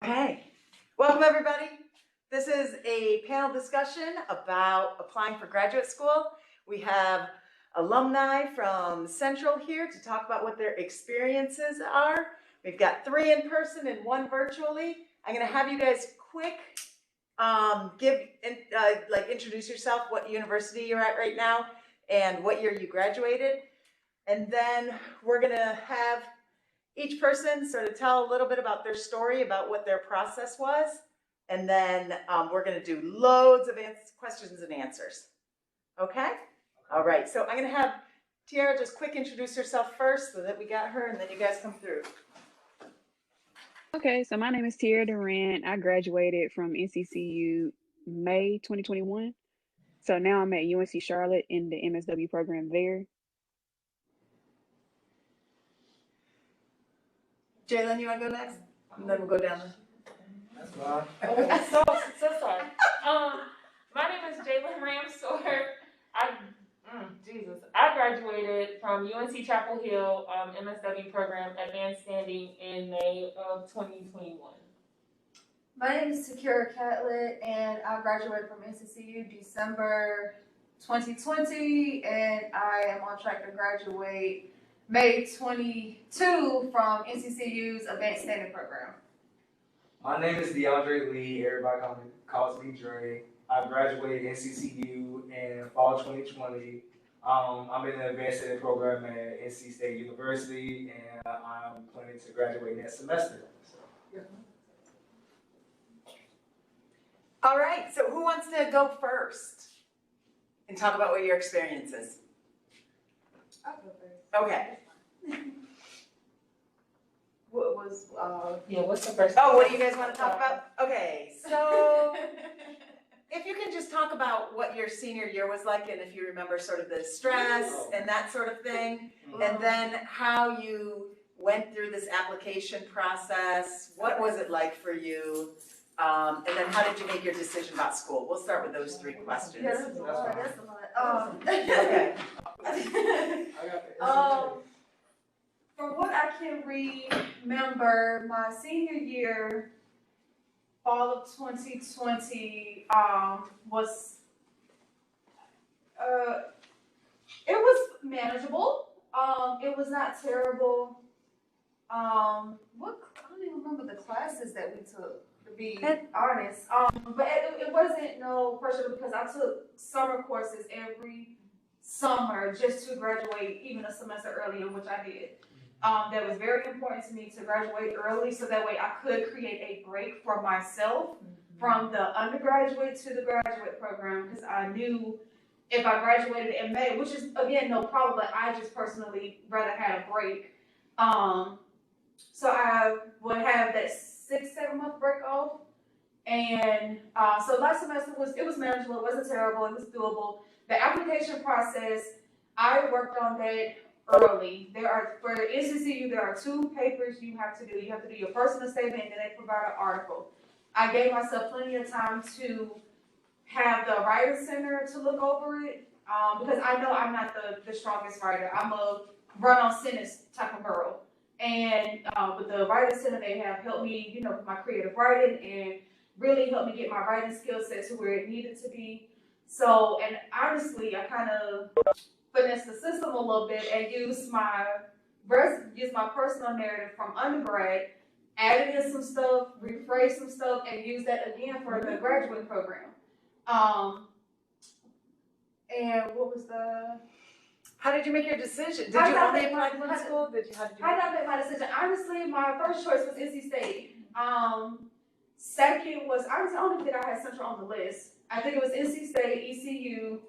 Okay, welcome everybody. This is a panel discussion about applying for graduate school. We have alumni from Central here to talk about what their experiences are. We've got 3 in person and 1 virtually. I'm going to have you guys quick introduce yourself, what university you're at right now, and what year you graduated. And then we're going to have each person sort of tell a little bit about their story, about what their process was, and then we're going to do loads of questions and answers. Okay? All right, so I'm going to have Tierra just quick introduce herself first so that we got her, and then you guys come through. Okay, so my name is Tierra Durant. I graduated from NCCU May 2021. So now I'm at UNC Charlotte in the MSW program there. Jalyn, you want to go next? And then we'll go down. That's fine. Okay, so sorry. My name is Jalyn Ramseur. I graduated from UNC Chapel Hill MSW program Advanced Standing in May of 2021. My name is Takiara Cadlett, and I graduated from NCCU December 2020, and I am on track to graduate May 22 from NCCU's Advanced Standing program. My name is DeAndre Lee. Everybody calls me Dre. I graduated NCCU in fall 2020. I'm in the Advanced Standing program at NC State University, and I'm planning to graduate next semester. So, yeah. All right, so who wants to go first and talk about what your experience is? I'll go first. Okay. What's the first? Oh, what do you guys want to talk about? Okay, so if you can just talk about what your senior year was like, and if you remember sort of the stress and that sort of thing, and then how you went through this application process. What was it like for you? And then how did you make your decision about school? We'll start with those 3 questions. Yeah, that's a lot. Okay. From what I can remember, my senior year, fall of 2020, was it was manageable. It was not terrible. I don't even remember the classes that we took, to be honest. But it wasn't no pressure because I took summer courses every summer just to graduate even a semester earlier, which I did. That was very important to me to graduate early so that way I could create a break for myself from the undergraduate to the graduate program, because I knew if I graduated in May, which is again no problem, but I just personally rather had a break. So I would have that 6-7 month break off, and so last semester was manageable. It wasn't terrible. It was doable. The application process, I worked on that early. For NCCU, there are 2 papers you have to do. You have to do your personal statement, and then they provide an article. I gave myself plenty of time to have the writer center to look over it, because I know I'm not the strongest writer. I'm a run-on sentence type of girl. And with the writer center, they have helped me, with my creative writing, and really helped me get my writing skill set to where it needed to be. So, and honestly, I kind of finesse the system a little bit and use my personal narrative from undergrad, added in some stuff, rephrase some stuff, and use that again for the graduate program. And what was the? How did you make your decision? Did you only apply to one school? How did I make my decision? Honestly, my first choice was NC State. Second was, I don't think I had Central on the list. I think it was NC State, ECU,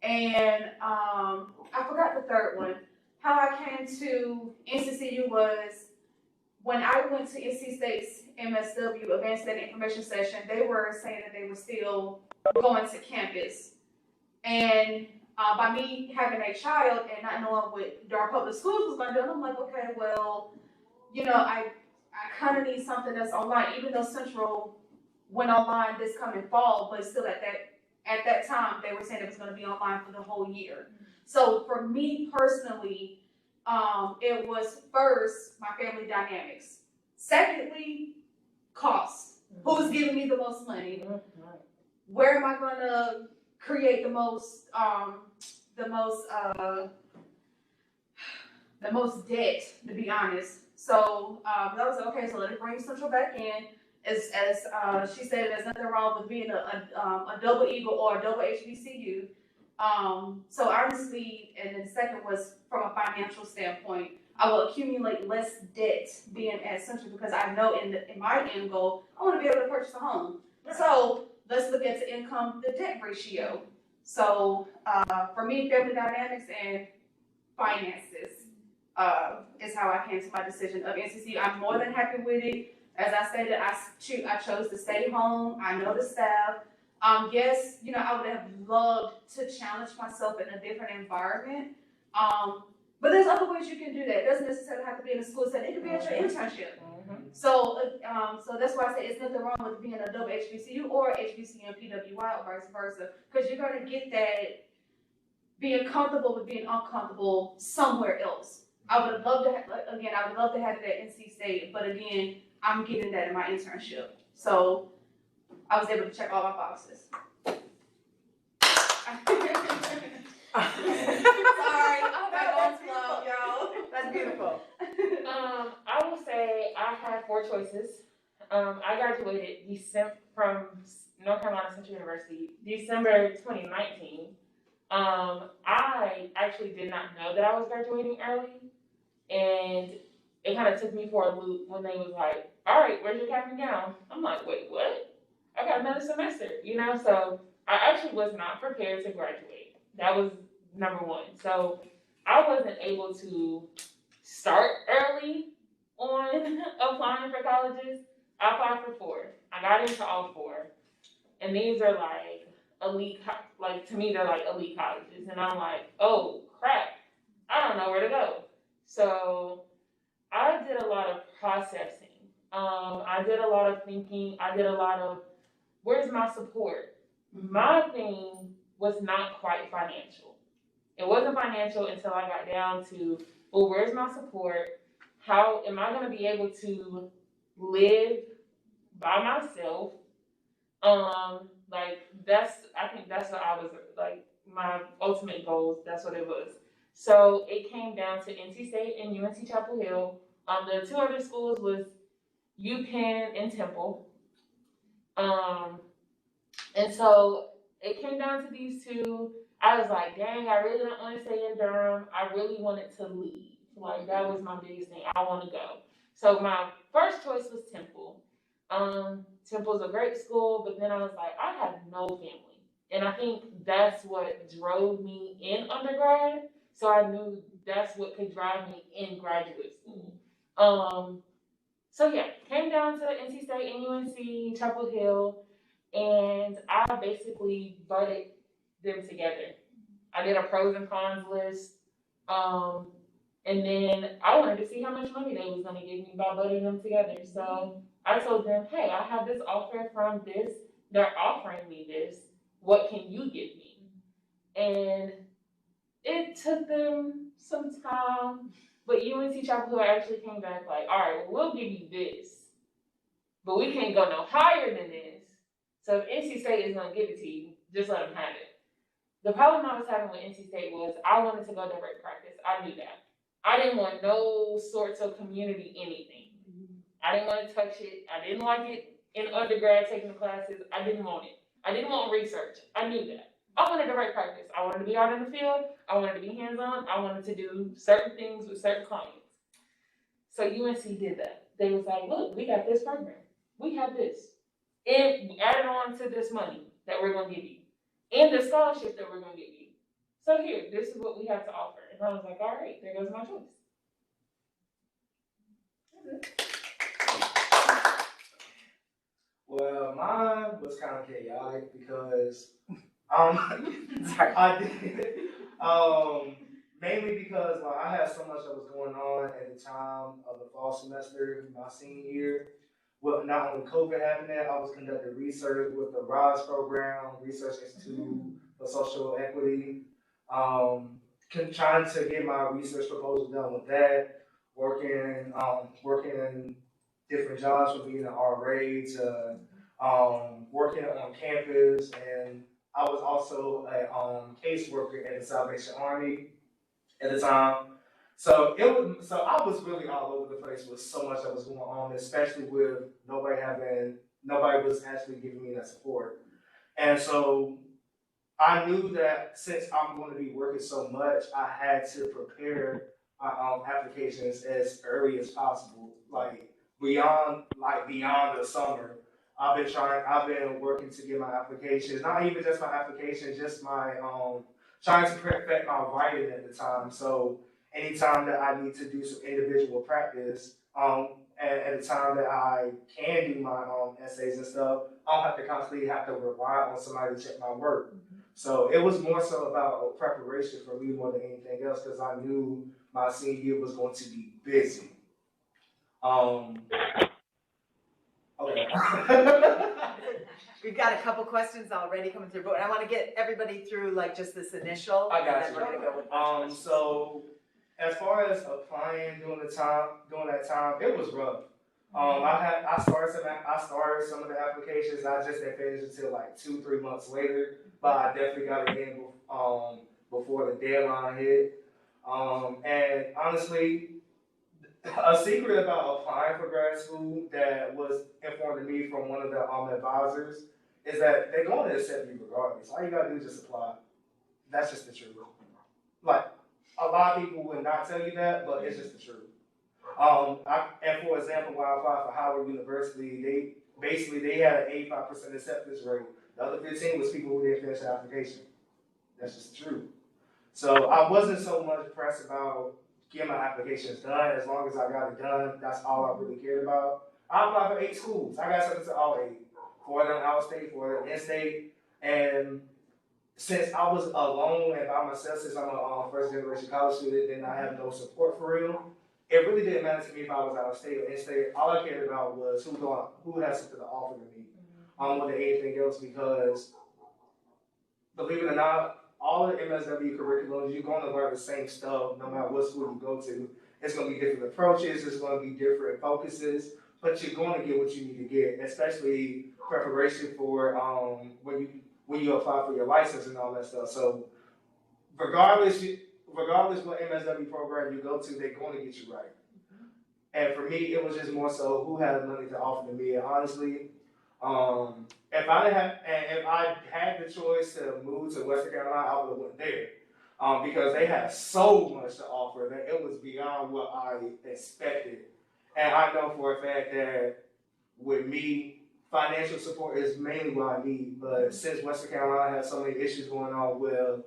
and I forgot the third one. How I came to NCCU was when I went to NC State's MSW, Advanced Standing Information Session, they were saying that they were still going to campus. And by me having a child and not knowing what our public schools was going to do, I'm like, okay, well, I kind of need something that's online, even though Central went online this coming fall, but still at that time, they were saying it was going to be online for the whole year. So for me personally, it was first my family dynamics. Secondly, cost. Who's giving me the most money? Where am I gonna create the most debt, to be honest. So that was okay. So let it bring Central back in. As she said, there's nothing wrong with being a double Eagle or a double HBCU. So honestly, and then second was from a financial standpoint, I will accumulate less debt being at Central because I know in my end goal, I want to be able to purchase a home. So let's look at the income to debt ratio. So for me, family dynamics and finances is how I came to my decision of NCCU. I'm more than happy with it. As I stated, I chose to stay home. I know the staff. Yes, you know, I would have loved to challenge myself in a different environment. But there's other ways you can do that. It doesn't necessarily have to be in a school setting. It could be at your internship. So that's why I say it's nothing wrong with being a double HBCU or HBCU and PWI or vice versa, because you're going to get that being comfortable with being uncomfortable somewhere else. I would love to have it at NC State, but again, I'm getting that in my internship. So I was able to check all my boxes. Sorry, I'm going slow, y'all. That's beautiful. I will say I had 4 choices. I graduated from North Carolina Central University, December 2019. I actually did not know that I was graduating early, and it kind of took me for a loop when they was like, all right, where's your cap and gown? I'm like, wait, what? I got another semester, you know? So I actually was not prepared to graduate. That was number one. So I wasn't able to start early on applying for colleges. I applied for 4. I got into all 4. And these are like elite, like to me, they're like elite colleges. And I'm like, oh crap, I don't know where to go. So I did a lot of processing. I did a lot of thinking. I did a lot of, where's my support? My thing was not quite financial. It wasn't financial until I got down to, well, where's my support? How am I going to be able to live by myself? I think that's what I was, like, my ultimate goals, that's what it was. So it came down to NC State and UNC Chapel Hill. The 2 other schools was UPenn and Temple. And so it came down to these 2. I was like, dang, I really don't want to stay in Durham. I really wanted to leave. Like, that was my biggest thing. I want to go. So my first choice was Temple. Temple's a great school, but then I was like, I have no family. And I think that's what drove me in undergrad. So I knew that's what could drive me in graduate school. So yeah, came down to NC State and UNC Chapel Hill, and I basically butted them together. I did a pros and cons list, and then I wanted to see how much money they was going to give me by butting them together. So I told them, hey, I have this offer from this. They're offering me this. What can you give me? And it took them some time, but UNC Chapel Hill actually came back like, all right, well, we'll give you this, but we can't go no higher than this. So if NC State is going to give it to you, just let them have it. The problem I was having with NC State was I wanted to go direct practice. I knew that. I didn't want no sorts of community anything. I didn't want to touch it. I didn't like it in undergrad taking the classes. I didn't want it. I didn't want research. I knew that. I wanted direct practice. I wanted to be out in the field. I wanted to be hands-on. I wanted to do certain things with certain clients. So UNC did that. They was like, look, we got this program. We have this. And added on to this money that we're going to give you. And the scholarship that we're going to give you. So here, this is what we have to offer. And I was like, all right, there goes my choice. Well, mine was kind of chaotic because I did mainly because I had so much that was going on at the time of the fall semester, my senior year. Well, not only COVID happening, I was conducting research with the RISE program, Research Institute for Social Equity. Trying to get my research proposal done with that, working different jobs, from being an RA to working on campus, and I was also a caseworker at the Salvation Army at the time. So I was really all over the place with so much that was going on, especially with nobody was actually giving me that support. And so I knew that since I'm going to be working so much, I had to prepare my applications as early as possible, beyond the summer. I've been working to get my applications, not even just my applications, just my trying to perfect my writing at the time. So anytime that I need to do some individual practice, at the time that I can do my essays and stuff, I don't have to constantly have to rely on somebody to check my work. So it was more so about preparation for me more than anything else, because I knew my senior year was going to be busy. Okay. We've got a couple questions already coming through, but I want to get everybody through like just this initial. I got and then you. we're gonna go with So as far as applying during that time, it was rough. I started some of the applications. I just didn't finish until like 2-3 months later, but I definitely got it in before the deadline hit. And honestly, a secret about applying for grad school that was informed to me from one of the advisors is that they're going to accept you regardless. All you gotta do is just apply. That's just the truth. Like, a lot of people would not tell you that, but it's just the truth. And for example, when I applied for Howard University, they had an 85% acceptance rate. The other 15 was people who didn't finish the application. That's just the truth. So I wasn't so much pressed about getting my applications done. As long as I got it done, that's all I really cared about. I applied for 8 schools. I got something to all 8. 4 of them out of state, 4 of them in state. And since I was alone and by myself, since I'm a first generation college student, then I have no support for real. It really didn't matter to me if I was out of state or in state. All I cared about was who had something to offer to me more than anything else, because believe it or not, all the MSW curriculums, you're going to learn the same stuff no matter what school you go to. It's going to be different approaches, it's going to be different focuses, but you're going to get what you need to get, especially preparation for when you apply for your license and all that stuff. So regardless what MSW program you go to, they're going to get you right. And for me, it was just more so who had money to offer to me. And honestly, if I had the choice to move to Western Carolina, I would have went there. Because they had so much to offer that it was beyond what I expected. And I know for a fact that with me, financial support is mainly what I need. But since Western Carolina has so many issues going on with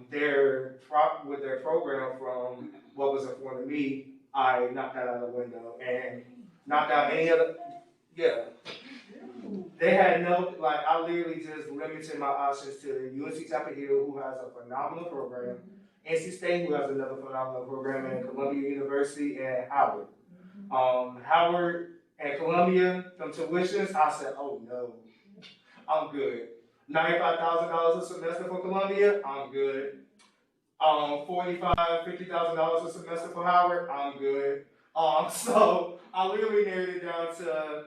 their program, from what was informed to me, I knocked that out of the window and knocked out any other. Yeah. They had I literally just limited my options to UNC Chapter, who has a phenomenal program, NC State, who has another phenomenal program, and Columbia University and Howard. Howard and Columbia, them tuitions, I said, oh no, I'm good. $95,000 a semester for Columbia, I'm good. $50,000 a semester for Howard, I'm good. So I literally narrowed it down to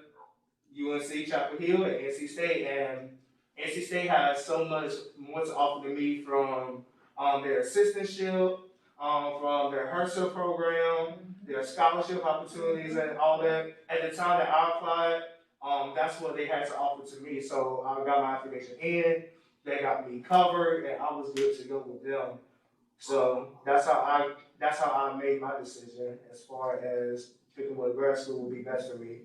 UNC Chapel Hill and NC State, and NC State has so much more to offer to me from their assistantship, from their Ramseur program, their scholarship opportunities and all that. At the time that I applied, that's what they had to offer to me. So I got my application in, they got me covered, and I was good to go with them. So that's how I made my decision as far as picking what grad school would be best for me.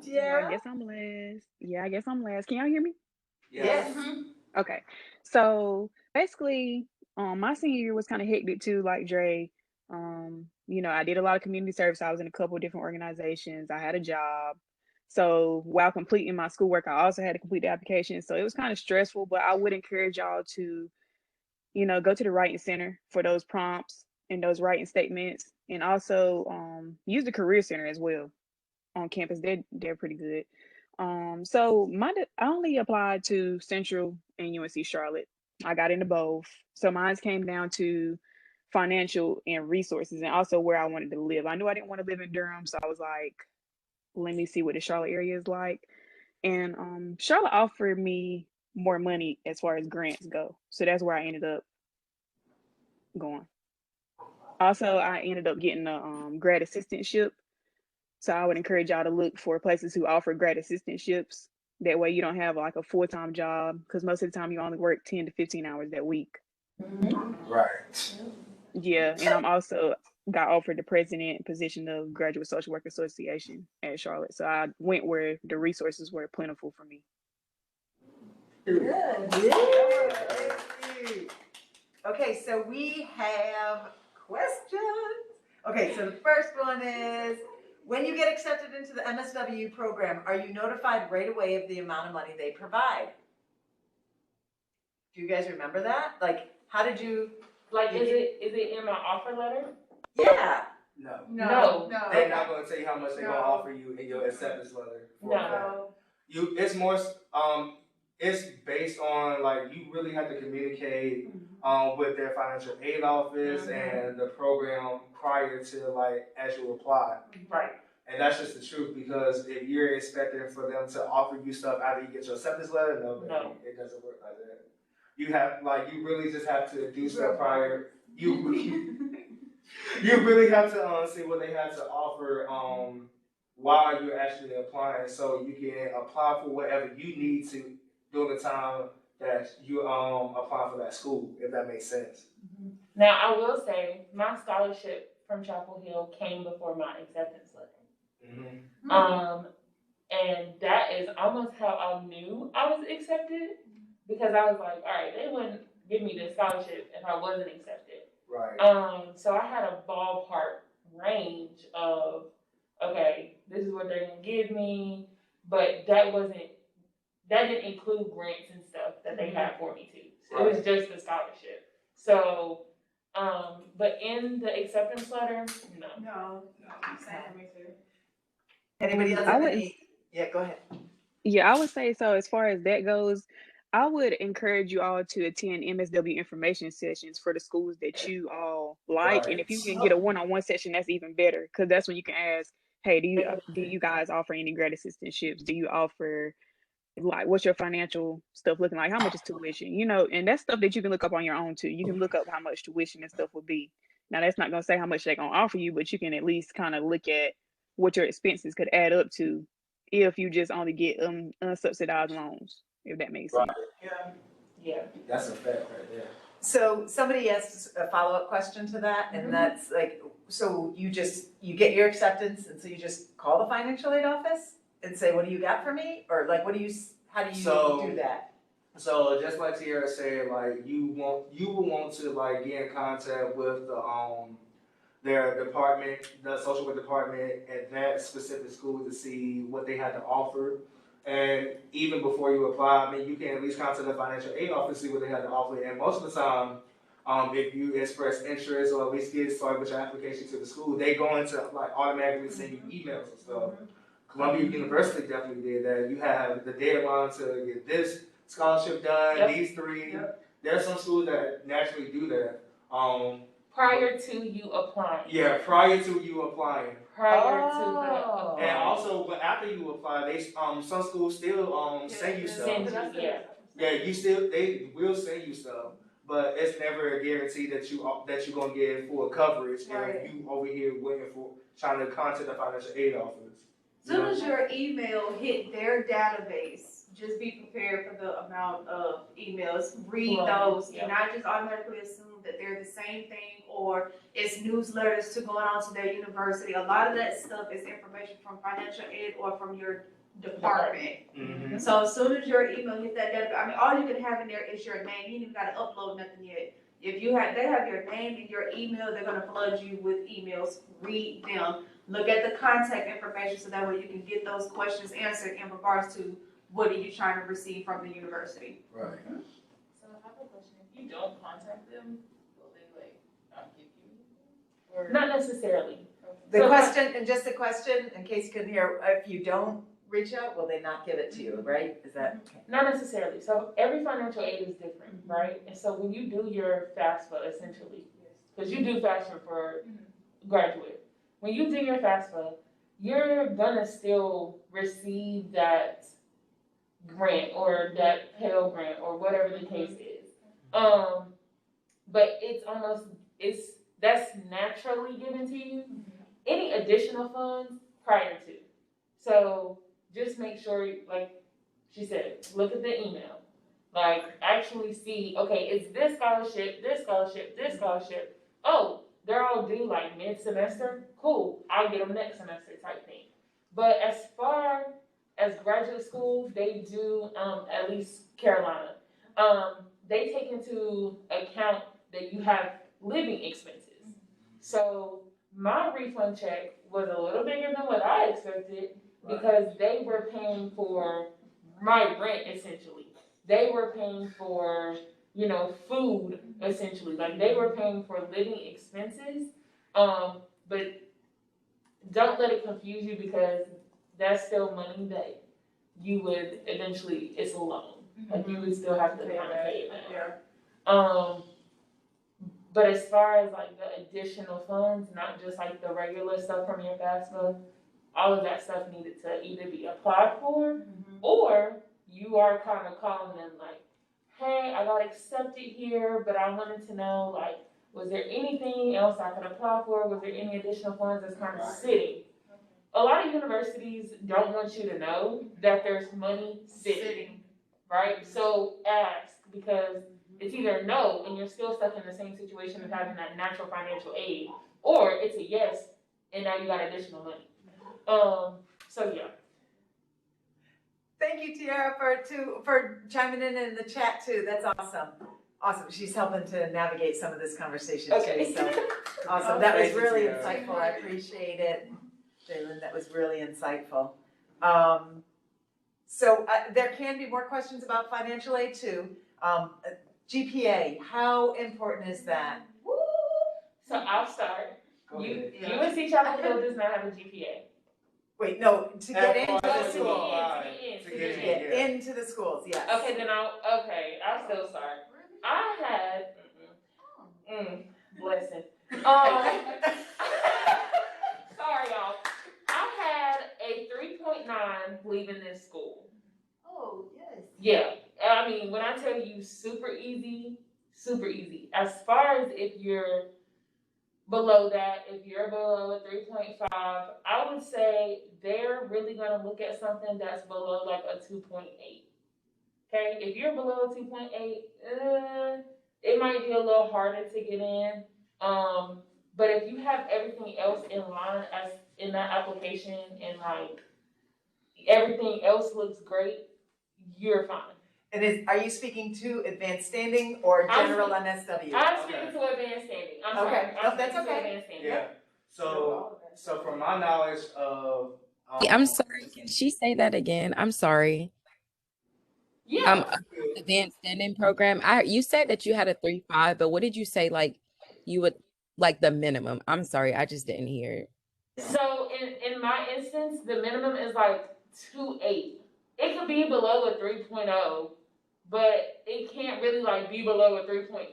Tierra? I guess I'm last. Yeah, I guess I'm last. Can y'all hear me? Yes. Okay. So basically, my senior year was kind of hectic too, like Dre. I did a lot of community service. I was in a couple of different organizations. I had a job. So while completing my schoolwork, I also had to complete the application. So it was kind of stressful, but I would encourage y'all to, go to the writing center for those prompts and those writing statements, and also use the career center as well on campus. They're pretty good. So I only applied to Central and UNC Charlotte. I got into both. So mine came down to financial and resources, and also where I wanted to live. I knew I didn't want to live in Durham, so I was like, let me see what the Charlotte area is like. And Charlotte offered me more money as far as grants go, so that's where I ended up going. Also, I ended up getting a grad assistantship, so I would encourage y'all to look for places who offer grad assistantships. That way, you don't have like a full-time job, because most of the time you only work 10 to 15 hours that week. Right. Yeah, and I'm also got offered the president position of Graduate Social Work Association at Charlotte. So I went where the resources were plentiful for me. Good. Yeah. Okay, so we have questions. Okay, so the first one is, when you get accepted into the MSW program, are you notified right away of the amount of money they provide? Do you guys remember that? Like, how did you? Like, is it in my offer letter? Yeah. No. No. They're not gonna tell you how much they're gonna offer you in your acceptance letter. No. It's more, it's based on, like, you really have to communicate, with their financial aid office and the program prior to, like, as you apply. Right. And that's just the truth, because if you're expecting for them to offer you stuff after you get your acceptance letter, no. It doesn't work like that. You have, like, you really just have to do stuff prior. You really have to see what they have to offer while you're actually applying, so you can apply for whatever you need to during the time that you apply for that school, if that makes sense. Now, I will say, my scholarship from Chapel Hill came before my acceptance letter. And that is almost how I knew I was accepted, because I was like, all right, they wouldn't give me this scholarship if I wasn't accepted. Right. So I had a ballpark range of, okay, this is what they're gonna give me, but that didn't include grants and stuff that they had for me too. So it was just the scholarship. So, but in the acceptance letter, no. Anybody else have any? Yeah, go ahead. Yeah, I would say so. As far as that goes, I would encourage you all to attend MSW information sessions for the schools that you all like. And if you can get a one-on-one session, that's even better, because that's when you can ask, hey, do you guys offer any grad assistantships? Do you offer, like, what's your financial stuff looking like? How much is tuition? You know, and that's stuff that you can look up on your own too. You can look up how much tuition and stuff will be. Now, that's not gonna say how much they're gonna offer you, but you can at least kind of look at what your expenses could add up to if you just only get unsubsidized loans, if that makes sense. Yeah. That's a fact right there. So somebody asked a follow-up question to that, and that's like, so you get your acceptance, and so you just call the financial aid office and say, what do you got for me? Or like, how do you do that? So just like Tierra said, like, you will want to, like, get in contact with their department, the social work department at that specific school, to see what they had to offer. And even before you apply, I mean, you can at least contact the financial aid office, see what they have to offer. And most of the time, if you express interest or at least get started with your application to the school, they go into, like, automatically send you emails and stuff. Columbia University definitely did that. You have the deadline to get this scholarship done, these three. There are some schools that naturally do that. Prior to you applying. Yeah, prior to you applying. And also, after you apply, they some schools still send you stuff. They will send you stuff, but it's never a guarantee that you're gonna get full coverage if you over here waiting for trying to contact the financial aid office. As soon as your email hit their database, just be prepared for the amount of emails. Read those, and not just automatically assume that they're the same thing, or it's newsletters to going on to their university. A lot of that stuff is information from financial aid or from your department. So as soon as your email hits that database, I mean, all you can have in there is your name. You ain't even got to upload nothing yet. If they have your name and your email, they're gonna flood you with emails. Read them. Look at the contact information, so that way you can get those questions answered in regards to what are you trying to receive from the university. Right. So I have a question. If you don't contact them, will they, like, not give you? Or not necessarily. The question, in case you couldn't hear, if you don't reach out, will they not give it to you, right? Is that? Okay. Not necessarily. So every financial aid is different, right? And so when you do your FAFSA, essentially, because you do FAFSA for graduate. When you do your FAFSA, you're gonna still receive that grant or that Pell Grant or whatever the case is. But that's naturally given to you. Any additional funds prior to. So just make sure, like she said, look at the email. Like actually see, okay, it's this scholarship, this scholarship, this scholarship. Oh, they're all due like mid-semester. Cool, I'll get them next semester type thing. But as far as graduate school, they do, at least Carolina, they take into account that you have living expenses. So my refund check was a little bigger than what I expected because they were paying for my rent essentially. They were paying for, food essentially. Like they were paying for living expenses. But don't let it confuse you because that's still money that you would eventually, it's a loan. Like you would still have to kind of pay it back. Yeah. But as far as like the additional funds, not just like the regular stuff from your FAFSA, all of that stuff needed to either be applied for or you are kind of calling them like, hey, I got accepted here, but I wanted to know like, was there anything else I could apply for? Was there any additional funds that's kind of sitting? A lot of universities don't want you to know that there's money sitting. Right? So ask because it's either no and you're still stuck in the same situation of having that natural financial aid, or it's a yes and now you got additional money. So yeah. Thank you, Tierra, for chiming in the chat too. That's awesome. Awesome. She's helping to navigate some of this conversation too. So awesome. That was really insightful. I appreciate it, Jalyn. That was really insightful. So there can be more questions about financial aid too. GPA, how important is that? So I'll start. UNC Charlotte does not have a GPA. Wait, no, to get into the To school. get Into the schools, yes. Okay, then I'll still start. I had, blessing. Sorry y'all. I had a 3.9 leaving this school. Oh, yes. Yeah, I mean, when I tell you super easy. As far as if you're below that, if you're below a 3.5, I would say they're really gonna look at something that's below like a 2.8. Okay, if you're below a 2.8, it might be a little harder to get in. But if you have everything else in line as in that application and like everything else looks great, you're fine. And are you speaking to advanced standing or general NSW? I'm speaking to advanced standing. I'm sorry. Okay, no, that's okay. Yeah. So from my knowledge of, I'm sorry. Can she say that again? I'm sorry. Yeah. Advanced standing program. You said that you had a 3.5, but what did you say? Like you would like the minimum. I'm sorry, I just didn't hear it. So in my instance, the minimum is like 2.8. It could be below a 3.0, but it can't really like be below a 3.5,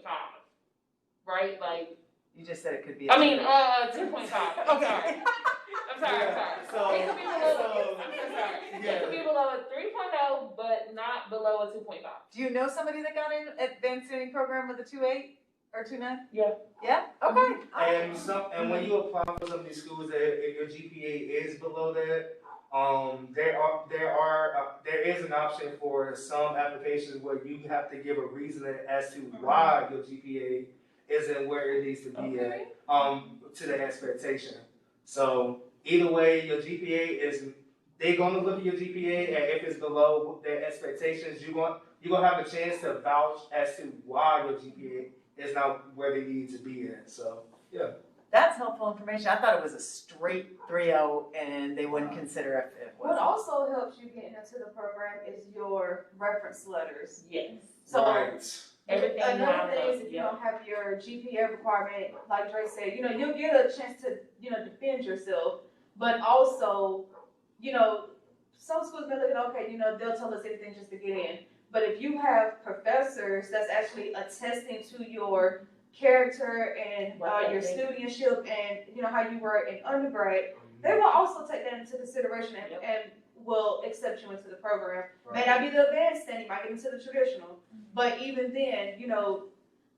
right? Like you just said it could be. 2.5. I'm sorry. Okay. I'm sorry. So, it could be below. I'm so sorry. It could be below a 3.0, but not below a 2.5. Do you know somebody that got an advanced standing program with a 2.8 or 2.9? Yeah. Yeah. Okay. And when you apply for some of these schools, if your GPA is below that, there is an option for some applications where you have to give a reason as to why your GPA isn't where it needs to be at, to the expectation. So either way, your GPA they're gonna look at your GPA, and if it's below their expectations, you're gonna have a chance to vouch as to why your GPA is not where they need to be at. So yeah. That's helpful information. I thought it was a straight 3.0 and they wouldn't consider if it was. What also helps you get into the program is your reference letters. Yes. So everything. Another thing is if you don't have your GPA requirement, like Dre said, you'll get a chance to, defend yourself. But also, some schools may look at, okay, they'll tell us anything just to get in. But if you have professors that's actually attesting to your character and Work your ethic. studentship and, you know, how you were in undergrad, they will also take that into consideration and will accept you into the program. May not be the advanced standing, might get into the traditional, but even then, you know,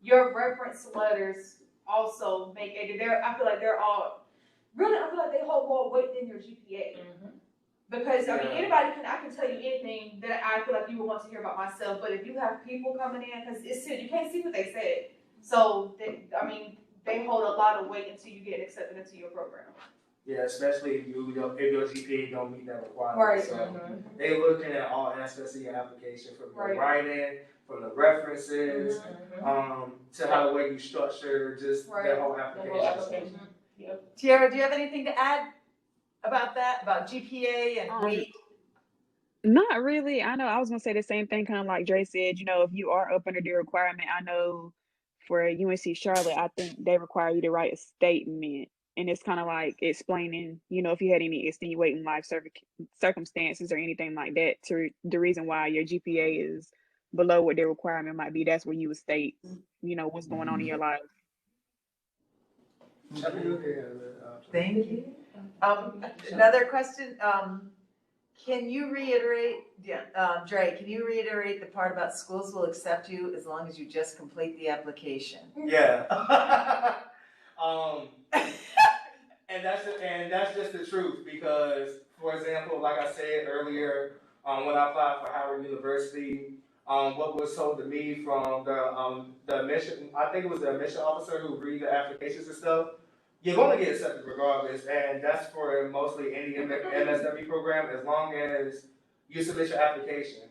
your reference letters also make I feel like they're all, really, I feel like they hold more weight than your GPA. Because, I mean, I can tell you anything that I feel like you would want to hear about myself, but if you have people coming in, because it's you can't see what they said. So, they hold a lot of weight until you get accepted into your program. Yeah, especially if your GPA don't meet that requirement. Right. So they looking at all aspects of your application, from your writing, from the references, to how the way you structure just that whole application. Tierra, do you have anything to add about that, about GPA and weight? Not really. I know I was gonna say the same thing, kind of like Dre said. You know, if you are up under the requirement, I know for UNC Charlotte, I think they require you to write a statement, and it's kind of like explaining, you know, if you had any extenuating life circumstances or anything like that, to the reason why your GPA is below what their requirement might be. That's where you would state, you know, what's going on in your life. Thank you. Another question, can you reiterate, Dre, can you reiterate the part about schools will accept you as long as you just complete the application? Yeah. And that's just the truth, because, for example, like I said earlier, when I applied for Howard University, what was told to me from the admission, I think it was the admission officer who read the applications and stuff, you're going to get accepted regardless, and that's for mostly any MSW program, as long as you submit your application.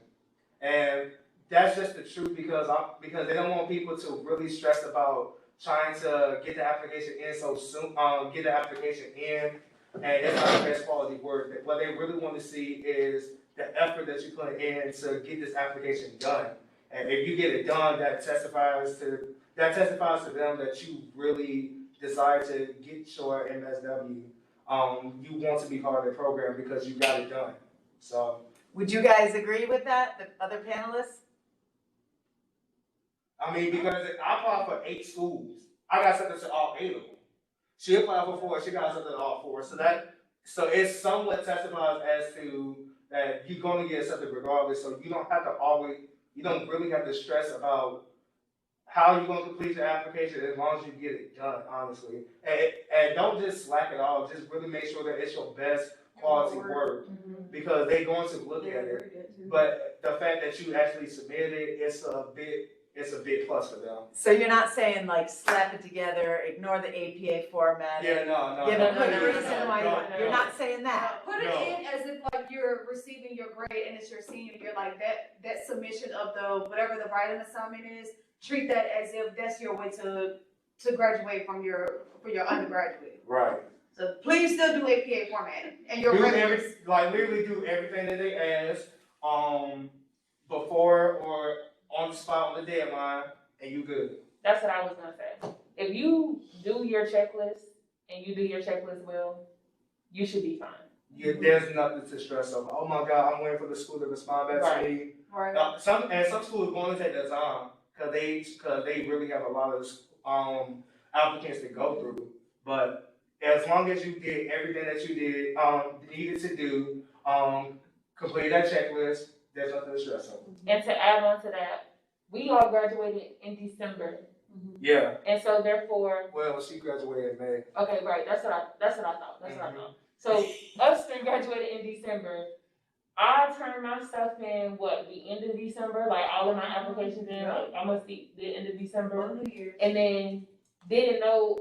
And that's just the truth, because they don't want people to really stress about trying to get the application in so soon, get the application in, and it's not the best quality work. What they really want to see is the effort that you put in to get this application done. And if you get it done, that testifies to them that you really desire to get your MSW. You want to be part of the program because you got it done. So, would you guys agree with that, the other panelists? I mean, because I applied for 8 schools, I got accepted to all 8 of them. She applied for 4, she got accepted to all 4. So it somewhat testifies as to that you're going to get accepted regardless. So you don't really have to stress about how you're going to complete your application, as long as you get it done, honestly. And don't just slack it off. Just really make sure that it's your best quality work, because they're going to look at it. But the fact that you actually submitted it, it's a big plus for them. So you're not saying like slap it together, ignore the APA format? Yeah, no. Give a good reason why you're not saying that. Put it in as if like you're receiving your grade and it's your senior year, like that submission of the whatever the writing assignment is. Treat that as if that's your way to graduate for your undergraduate. Right. So please still do APA formatting and your literally do everything that they ask before or on the spot on the deadline, and you good. That's what I was gonna say. If you do your checklist and you do your checklist well, you should be fine. Yeah, there's nothing to stress over. Oh my God, I'm waiting for the school to respond back to me. Right. Some schools are going to take their time because they really have a lot of applicants to go through. But as long as you did everything that you needed to do, complete that checklist, there's nothing to stress over. And to add on to that, we all graduated in December. Yeah. And so therefore, well, she graduated in May. Okay, right. That's what I thought. So us three graduated in December. I turned my stuff in the end of December, like all of my applications in, like almost the end of December. And then didn't know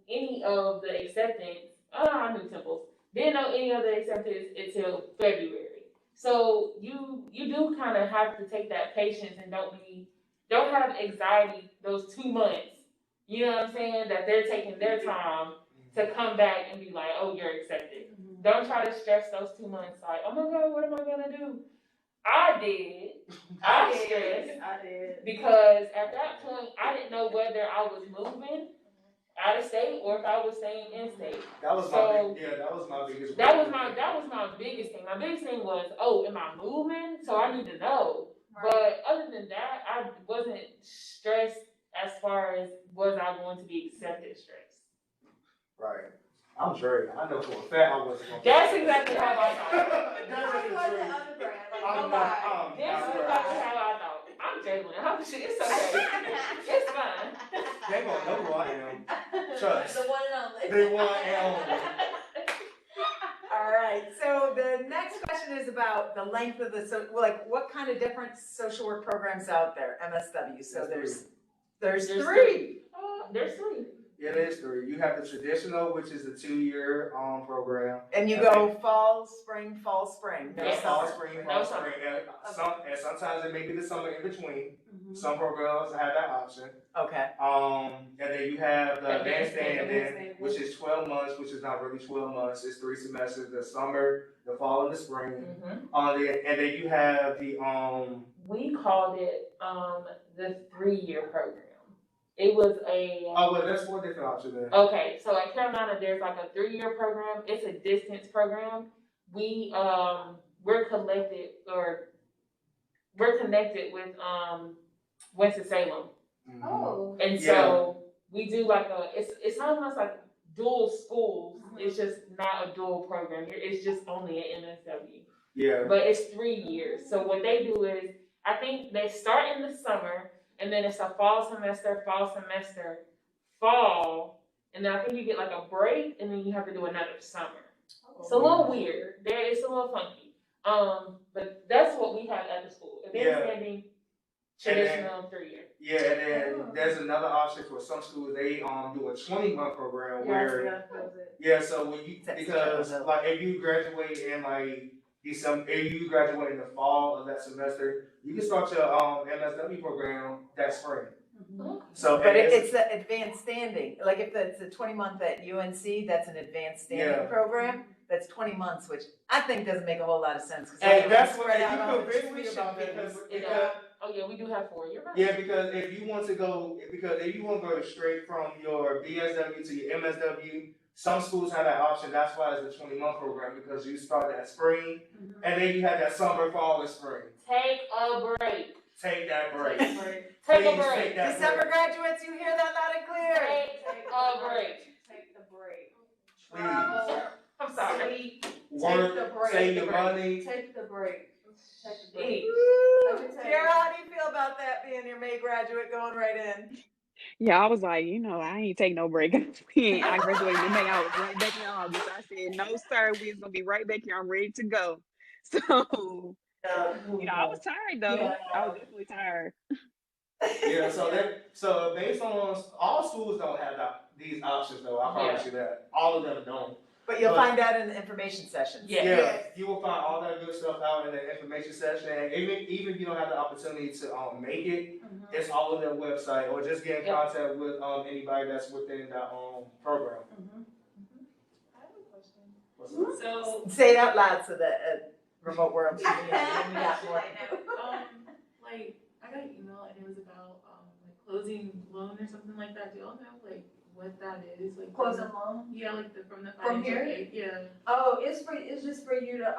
any of the acceptance. I knew Temples. Didn't know any of the acceptance until February. So you do kind of have to take that patience and don't have anxiety those 2 months. You know what I'm saying? That they're taking their time to come back and be like, oh, you're accepted. Don't try to stress those 2 months like, oh my God, what am I gonna do? I stressed. I did. Because at that point, I didn't know whether I was moving out of state or if I was staying in state. That was my biggest. That was my biggest thing. My biggest thing was, oh, am I moving? So I need to know. Right. But other than that, I wasn't stressed as far as was I going to be accepted stress. Right. I'm Dre. I know for a fact I wasn't going to. That's exactly how I thought. That's I just was the an truth. undergrad, like, I'm no not, lie. That's exactly how I thought. I'm Jalyn. I'm shit. It's okay. It's fine. They gonna know who I am. Trust. The one and only. They want and only. All right, so the next question is about the length of like, what kind of different social work programs out there, MSW? So there's three. There's three. Yeah, there's three. You have the traditional, which is a 2-year program. And you go fall, spring, fall, spring. No Yes. Fall, summer. spring, No fall, summer. spring, and sometimes it may be the summer in between. Mhm. Some programs have that option. Okay. And then you have the advanced Advanced standing, which is 12 months, which is not really 12 months. It's 3 semesters: the summer, the fall, and the spring. Mm-hmm. And then you have the We called it the 3-year program. It was a Oh, well, that's 4 different options then. okay. So at Carolina, there's like a 3-year program. It's a distance program. We're connected with Winston-Salem. Mhm. Oh. And so we do like it's almost like dual schools. It's just not a dual program. It's just only an MSW. Yeah. But it's 3 years. So what they do is, I think they start in the summer, and then it's a fall semester, fall, and then I think you get like a break, and then you have to do another summer. It's a little weird. It's a little funky. But that's what we have at the school. Advanced standing, traditional 3-year. Yeah, and then there's another option for some schools. They do a 20-month program where so when you because like if you graduate in like December, if you graduate in the fall of that semester, you can start your MSW program that spring. Okay. So, but it's the advanced standing. Like if it's a 20-month at UNC, that's an advanced standing program. That's 20 months, which I think doesn't make a whole lot of sense. And that's what spread you out all the convinced me tuition about fees. because Oh yeah, we do have 4. You're right. yeah, because if you want to go straight from your BSW to your MSW, some schools have that option. That's why it's a 20-month program, because you start that spring, and then you have that summer, fall, and spring. Take a break. Take that break. Take a break. December graduates, you hear that loud and clear? Take a break. Take the break. Please. I'm sorry. Work, the break. save your money. Take the break. Take the break. Woo! Let me tell you. Tierra, how do you feel about that, being your May graduate going right in? Yeah, I was like, I ain't take no break. I graduated in May. I was right back in August. I said, no, sir, we're gonna be right back here. I'm ready to go. So, I was tired though. Yeah. I was definitely tired. Yeah, so based on all schools don't have these options though. I promise you that. All of them don't. But you'll find out in the information sessions. Yeah. You will find all that good stuff out in the information session. And even if you don't have the opportunity to make it, it's all on their website, or just get in contact with anybody that's within that program. I have a question. So, Say it out loud so that remote world can hear you. We got one. like I got an email and it was about like closing loan or something like that. Do y'all know like what that is? Like Closing loan? Yeah, like from the From financial here? aid. Yeah. Oh, it's just for you to,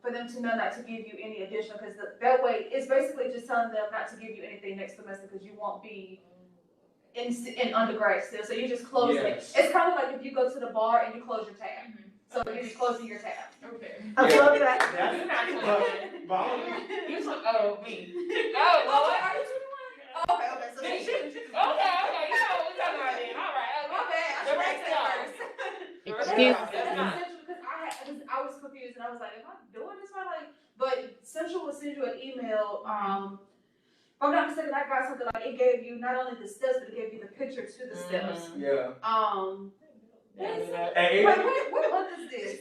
for them to know not to give you any additional, because that way, it's basically just telling them not to give you anything next semester, because you won't be in undergrad still, so you just close it. It's kind of like if you go to the bar and you close your tab. So you're just closing your tab. okay. I love that. You're not 21. But You took, oh, me. Oh, Oh, Lord. are you 21? Oh, okay, so Me. then you Okay, you know what we're talking about then. All right, My bad, I should have said first. Excuse That's me. not Central, because I was confused and I was like, am I doing this right? Like, but Central will send you an email. If I'm not mistaken, I got something like it gave you not only the steps, but it gave you the picture to the steps. yeah. Wait, what month is this?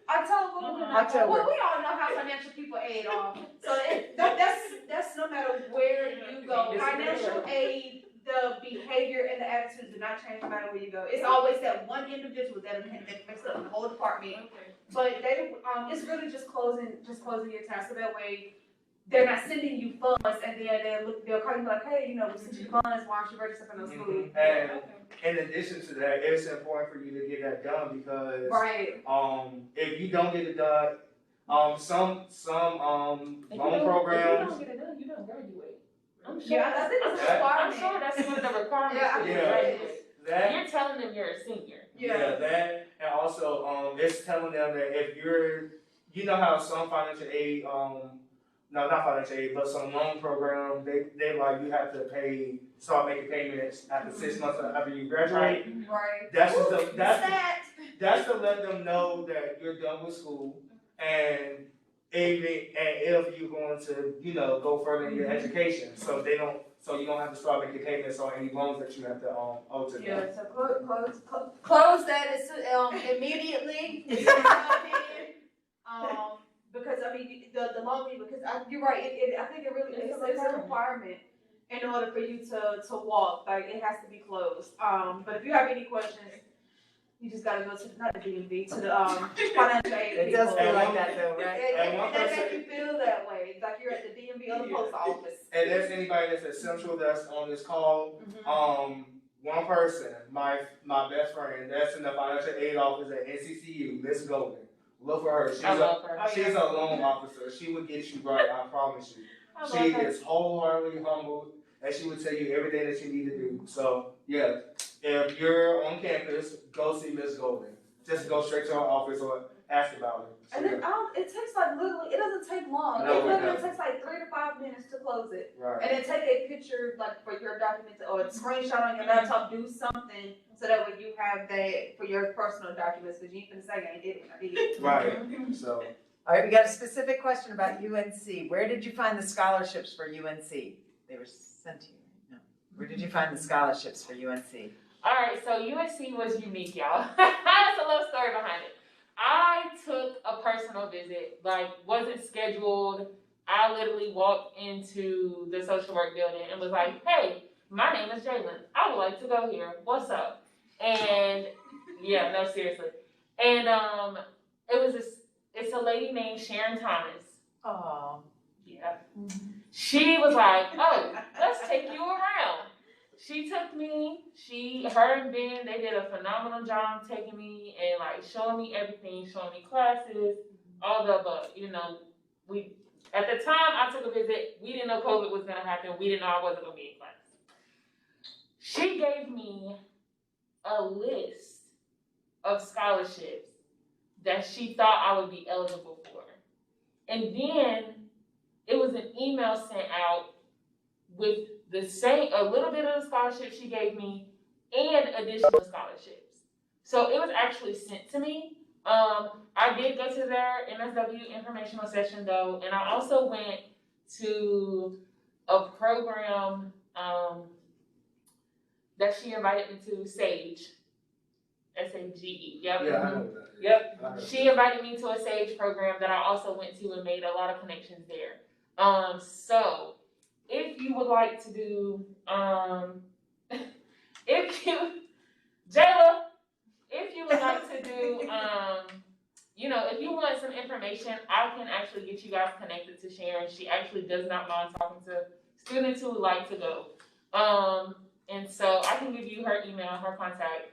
October. October. Well, we all know how financial people aid off. So that's no matter where you go. Financial aid, the behavior and the attitude do not change no matter where you go. It's always that one individual that makes up the whole department. But they, it's really just closing your tab, so that way they're not sending you funds, and then they'll call you like, hey, we sent you funds, why aren't you registered for no school? And in addition to that, it's important for you to get that done, because Right. if you don't get it done, some loan programs. If you don't get it done, you don't graduate. I'm sure. Yeah, I think it's a I'm requirement. sure that's one of the requirements Yeah, to be a yeah. graduate. That You're telling them you're a senior. Yeah, that, and also, it's telling them that if you're, you know how some financial aid, no, not financial aid, but some loan program, they like, you have to start making payments after 6 months after you graduate. Right. That's just Ooh, that's to let them know that you're done with school, and if you're going to, go further in your education, so you don't have to start making payments on any loans that you have to owe to them. Yeah, so close that immediately. It's in my opinion. Because I mean, the longer, because you're right, I think it really, it's a requirement in order for you to walk, like, it has to be closed. But if you have any questions, you just gotta go to, not the DMV, to the financial aid It people. does feel like that though, right? And they make you feel that way, like you're at the DMV or the post office. And there's anybody that's essential that's on this call, one person, my best friend, that's in the financial aid office at NCCU, Miss Golden. Look for her. She's a loan officer. She would get you right, I promise you. She is wholeheartedly humble, and she would tell you everything that you need to do. So yeah, if you're on campus, go see Miss Golden. Just go straight to her office or ask about it. So, And then it takes like literally, it doesn't take long. No, It literally doesn't. takes like 3 to 5 minutes to close it. Right. And then take a picture like for your document or a screenshot on your laptop, do something so that way you have that for your personal documents, because you ain't finna say I ain't did it, I did it. Right. So. All right, we got a specific question about UNC. Where did you find the scholarships for UNC? They were sent to you, right? No. Where did you find the scholarships for UNC? All right, so UNC was unique, y'all. That's a little story behind it. I took a personal visit, like wasn't scheduled. I literally walked into the social work building and was like, hey, my name is Jalyn. I would like to go here. What's up? And yeah, no, seriously. And it's a lady named Sharon Thomas. Oh. Yeah. She was like, oh, let's take you around. She took me, her and Ben, they did a phenomenal job taking me and like showing me everything, showing me classes, all the above. At the time I took a visit, we didn't know COVID was gonna happen. We didn't know I wasn't gonna be in class. She gave me a list of scholarships that she thought I would be eligible for. And then it was an email sent out with a little bit of the scholarship she gave me and additional scholarships. So it was actually sent to me. I did go to their MSW informational session though, and I also went to a program that she invited me to, SAGE. SAGE, yep. Yeah, I know that. Yep. She invited me to a SAGE program that I also went to and made a lot of connections there. So if you would like to do, if you would like to do, if you want some information, I can actually get you guys connected to Sharon. She actually does not mind talking to students who would like to go. And so I can give you her email, her contact.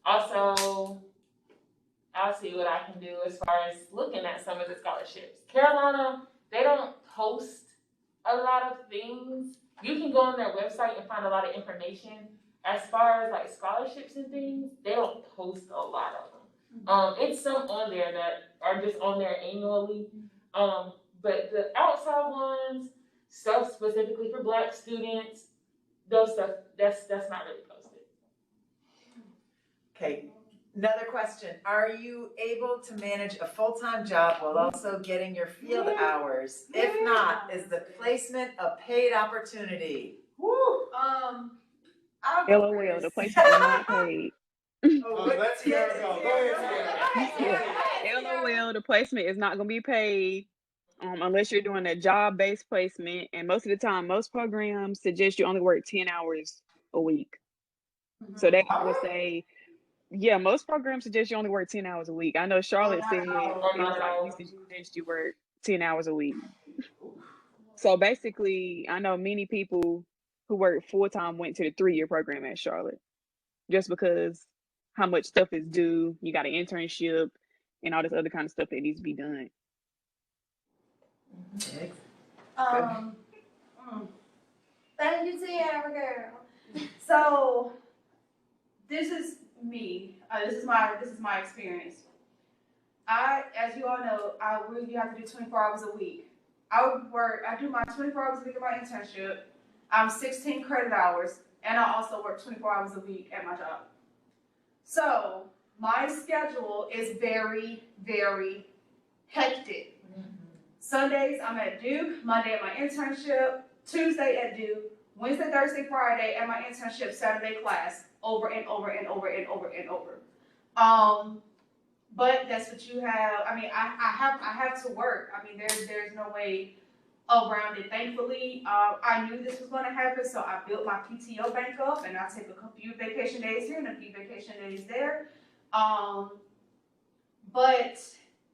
Also, I'll see what I can do as far as looking at some of the scholarships. Carolina, they don't post a lot of things. You can go on their website and find a lot of information. As far as like scholarships and things, they don't post a lot of them. It's some on there that are just on there annually. But the outside ones, stuff specifically for Black students, those stuff, that's not really posted. Okay, another question. Are you able to manage a full-time job while also getting your field hours? If not, is the placement a paid opportunity? Woo! LOL, the placement is not paid. Let Tierra go. Go ahead, Tierra. Yeah. LOL, the placement is not going to be paid unless you're doing a job-based placement. And most of the time, most programs suggest you only work 10 hours a week. So they would say, yeah, most programs suggest you only work 10 hours a week. I know Charlotte said we suggest you work 10 hours a week. So basically, I know many people who work full-time went to the 3-year program at Charlotte just because how much stuff is due. You got an internship and all this other kind of stuff that needs to be done. Thank you, Tierra girl. So, this is me. This is my experience. As you all know, you have to do 24 hours a week. I do my 24 hours a week at my internship. I'm 16 credit hours, and I also work 24 hours a week at my job. So, my schedule is very, very hectic. Sundays, I'm at Duke, Monday at my internship, Tuesday at Duke, Wednesday, Thursday, Friday at my internship, Saturday class, over and over and over and over and over. But that's what you have. I mean, I have to work. I mean, there's no way around it. Thankfully, I knew this was going to happen, so I built my PTO bank up, and I take a few vacation days here and a few vacation days there. But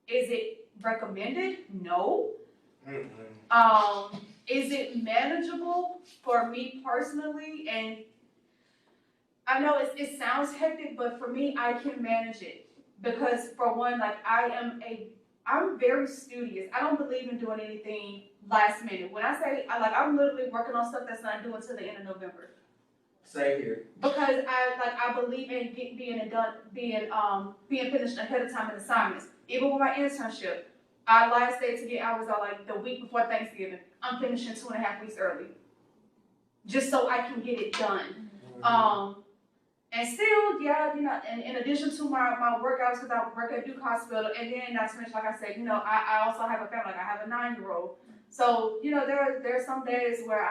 is it recommended? No. Is it manageable for me personally? And I know it sounds hectic, but for me, I can manage it because for one, like I'm very studious. I don't believe in doing anything last minute. When I say I'm literally working on stuff that's not due until the end of November. Same here. Because I believe in being finished ahead of time in assignments. Even with my internship, our last day to get hours are like the week before Thanksgiving. I'm finishing 2.5 weeks early, just so I can get it done. And still, yeah, you know, in addition to my work hours, because I work at Duke Hospital, and then not to mention, like I said, you know, I also have a family. Like I have a 9-year-old, so you know, there are some days where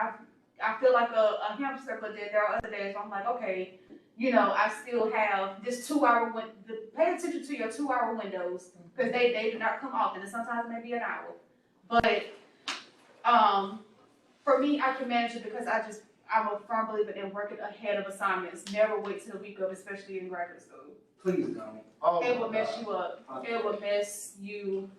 I feel like a hamster, but then there are other days where I'm like, okay, you know, I still have this 2-hour window. Pay attention to your 2-hour windows because they do not come often, and sometimes maybe an hour. But for me, I can manage it because I'm a firm believer in working ahead of assignments. Never wait till the week of, especially in graduate school. Please don't. Oh, it will mess you up. It will mess you.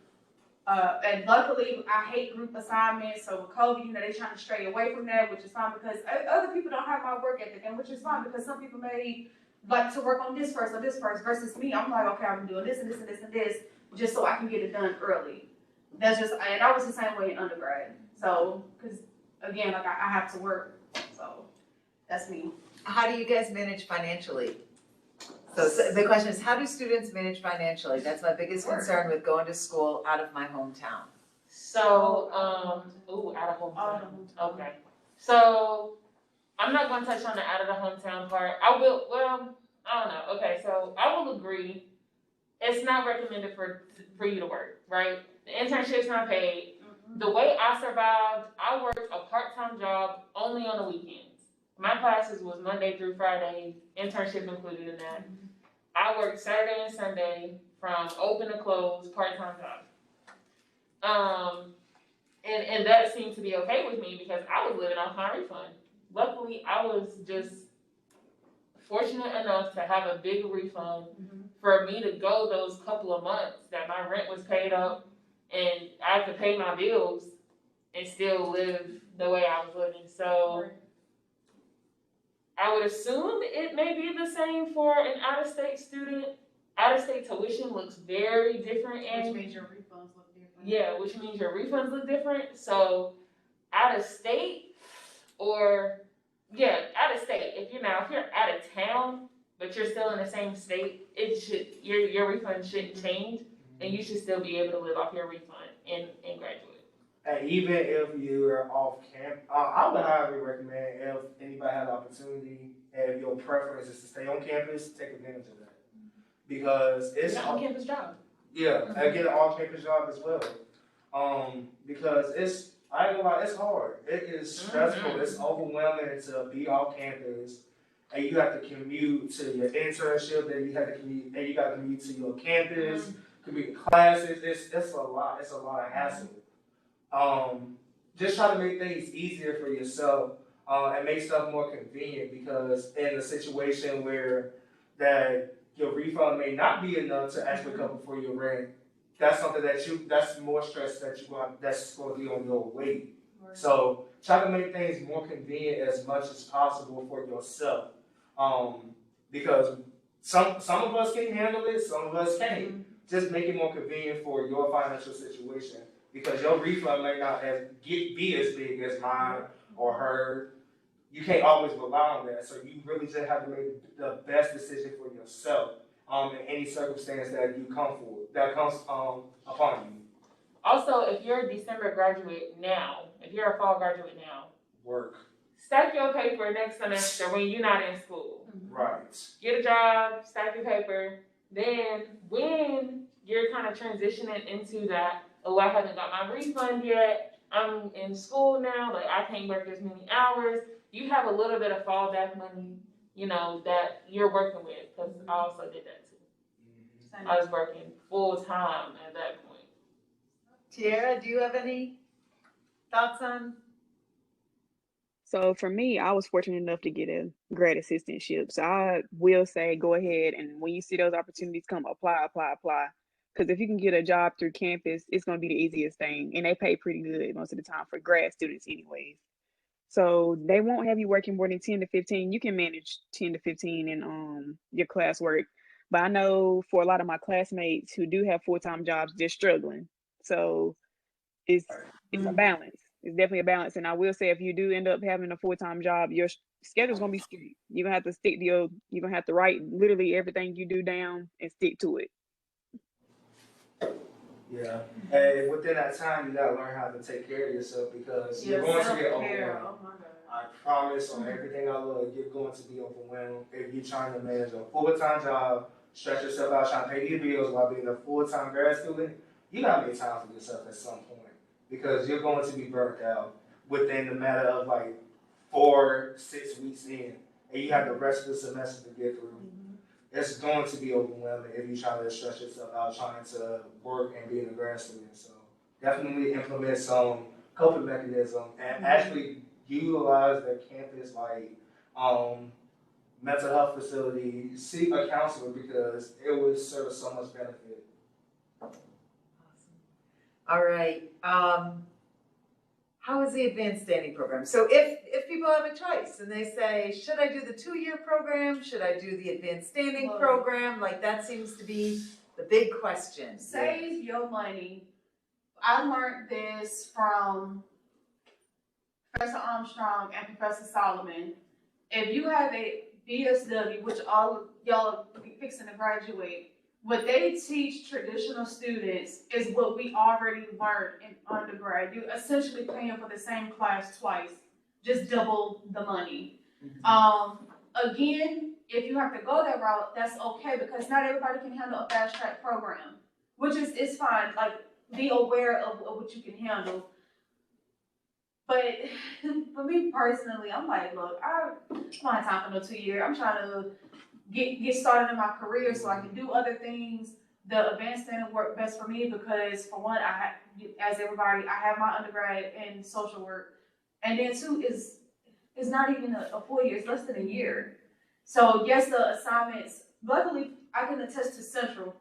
And luckily, I hate group assignments. So with COVID, you know, they're trying to stray away from that, which is fine because other people don't have my work ethic, and which is fine because some people may like to work on this first or this first versus me. I'm like, okay, I'm doing this and this and this and this just so I can get it done early. That's just, and I was the same way in undergrad. So, because again, like I have to work. So that's me. How do you guys manage financially? So the question is, how do students manage financially? That's my biggest concern with going to school out of my hometown. So, out of hometown. Okay. So, I'm not going to touch on the out of the hometown part. I will, well, I don't know. Okay, so I will agree. It's not recommended for you to work, right? The internship's not paid. The way I survived, I worked a part-time job only on the weekends. My classes was Monday through Friday, internship included in that. I worked Saturday and Sunday from open to close, part-time job. And that seemed to be okay with me because I was living off my refund. Luckily, I was just fortunate enough to have a bigger refund for me to go those couple of months that my rent was paid up and I could pay my bills and still live the way I was living. So I would assume it may be the same for an out-of-state student. Out-of-state tuition looks very different. Which means your refunds look different. Yeah, which means your refunds look different. So out-of-state or, out-of-state. If you're out of town, but you're still in the same state, your refund shouldn't change. And you should still be able to live off your refund in graduate. And even if you're off campus, I would highly recommend if anybody has the opportunity and if your preference is to stay on campus, take advantage of that. Because it's an on-campus job. Yeah, I get an on-campus job as well. Because I ain't gonna lie, it's hard. It is stressful. It's overwhelming to be off campus. And you have to commute to your internship, then you have to commute, and you got to commute to your campus. Commute classes, it's a lot of hassle. Just try to make things easier for yourself and make stuff more convenient because in a situation where that your refund may not be enough to actually cover for your rent, that's something that's more stress that's going to be on your weight. Right. So try to make things more convenient as much as possible for yourself because some of us can handle it, some of us can't. Just make it more convenient for your financial situation because your refund may not be as big as mine or her. you can't always rely on that. So you really just have to make the best decision for yourself in any circumstance that you come for, that comes upon you. Also, if you're a December graduate now, if you're a fall graduate now, Work. stack your paper next semester when you're not in school. Right. Get a job, stack your paper. Then when you're kind of transitioning into that, oh, I haven't got my refund yet, I'm in school now, like I can't work as many hours, you have a little bit of fallback money, you know, that you're working with, because I also did that too. I was working full time at that point. Tierra, do you have any thoughts on? So for me, I was fortunate enough to get a grad assistantship. So I will say, go ahead, and when you see those opportunities come, apply. Because if you can get a job through campus, it's going to be the easiest thing. And they pay pretty good most of the time for grad students anyways. So they won't have you working more than 10 to 15. You can manage 10 to 15 in your classwork. But I know for a lot of my classmates who do have full-time jobs, they're struggling. So it's a balance. It's definitely a balance. And I will say, if you do end up having a full-time job, your schedule's gonna be strict. You're gonna have to stick to you're gonna have to write literally everything you do down and stick to it. Yeah. And within that time, you gotta learn how to take care of yourself, because you're going to get overwhelmed. Oh my God. I promise on everything I love, you're going to be overwhelmed if you're trying to manage a full-time job, stretch yourself out, trying to pay your bills while being a full-time grad student. You gotta make time for yourself at some point, because you're going to be burnt out within the matter of like 4-6 weeks in, and you have the rest of the semester to get through. It's going to be overwhelming if you try to stretch yourself out trying to work and being a grad student. So definitely implement some coping mechanism and actually utilize the campus like mental health facility, seek a counselor, because it would serve so much benefit. All right. How is the advanced standing program? So if people have a choice and they say, should I do the 2-year program? Should I do the advanced standing program? Like, that seems to be the big question. Save your money. I learned this from Professor Armstrong and Professor Solomon. If you have a BSW, which all of y'all are fixing to graduate, what they teach traditional students is what we already learned in undergrad. You're essentially paying for the same class twice, just double the money. Again, if you have to go that route, that's okay, because not everybody can handle a fast track program, which is fine. Like, be aware of what you can handle. But for me personally, I'm like, look, I don't have time for no 2-year. I'm trying to get started in my career so I can do other things. The advanced standing work best for me because, for one, I have, as everybody, I have my undergrad in social work, and then two is not even a full year; it's less than a year. So yes, the assignments. Luckily, I can attest to Central.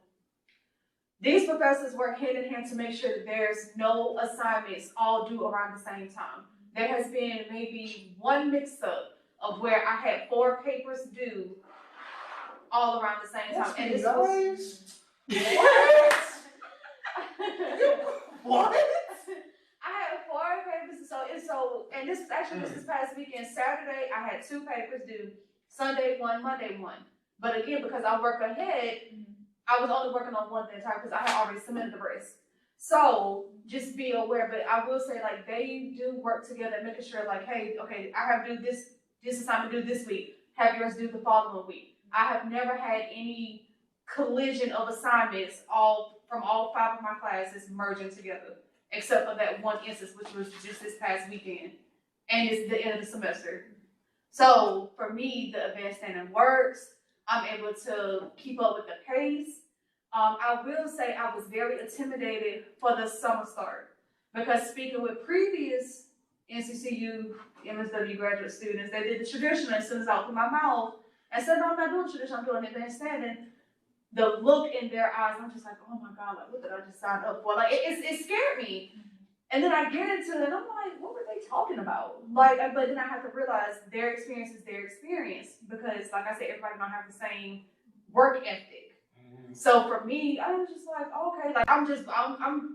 These professors work hand in hand to make sure that there's no assignments all due around the same time. There has been maybe one mix-up of where I had 4 papers due all around the same time. And this was What? I had 4 papers, and this actually was this past weekend. Saturday, I had 2 papers due. Sunday 1, Monday 1. But again, because I work ahead, I was only working on one at a time because I had already submitted the rest. So just be aware. But I will say, like, they do work together, making sure, like, hey, okay, I have to do this assignment due this week. Have yours due the following week. I have never had any collision of assignments from all 5 of my classes merging together, except for that one instance, which was just this past weekend, and it's the end of the semester. So for me, the advanced standing works. I'm able to keep up with the pace. I will say I was very intimidated for the summer start, because speaking with previous NCCU BSW graduate students, they did the traditional as soon as I opened my mouth and said, no, I'm not doing traditional, I'm doing advanced standing. The look in their eyes, I'm just like, oh my God, like, what did I just sign up for? Like, it scared me. And then I get into it, and I'm like, what were they talking about? Like, but then I have to realize their experience is their experience, because, like I said, everybody don't have the same work ethic. So for me, I was just like, okay, like I'm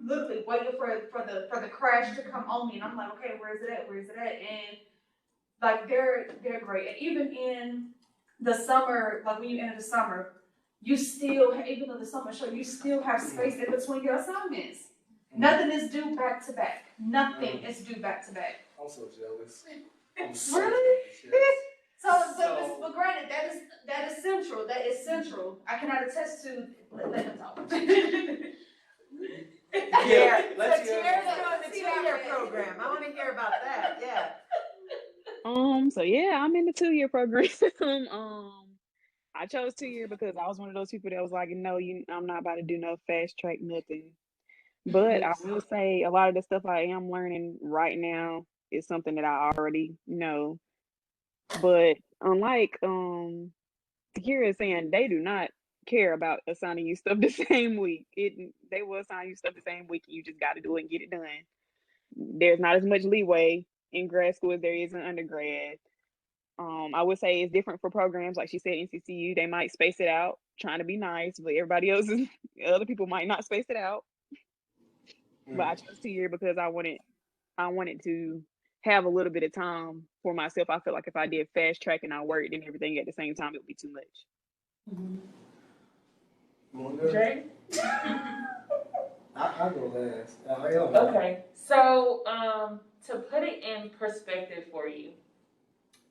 literally waiting for the crash to come on me, and I'm like, okay, where is it at? And Like they're great. And even in the summer, like when you enter the summer, you still, even though the summer show, you still have space in between your assignments. Nothing is due back to back. Nothing is due back to back. I'm so jealous. I'm so Really? jealous, yes. But granted, that is central. That is central. I cannot attest to. Let them talk. Yeah, So let's hear Tierra's about doing the 2-year program. I want to hear about that. Yeah. So yeah, I'm in the 2-year program. I chose 2-year because I was one of those people that was like, no, I'm not about to do no fast track nothing. But I will say a lot of the stuff I am learning right now is something that I already know. But unlike Takiara is saying, they do not care about assigning you stuff the same week. They will assign you stuff the same week, and you just got to do it and get it done. There's not as much leeway in grad school as there is in undergrad. I would say it's different for programs. Like she said, NCCU, they might space it out, trying to be nice, but other people might not space it out. But I chose 2-year because I wanted to have a little bit of time for myself. I feel like if I did fast track and I worked and everything at the same time, it would be too much. Dre? I'll go last. Okay, so to put it in perspective for you,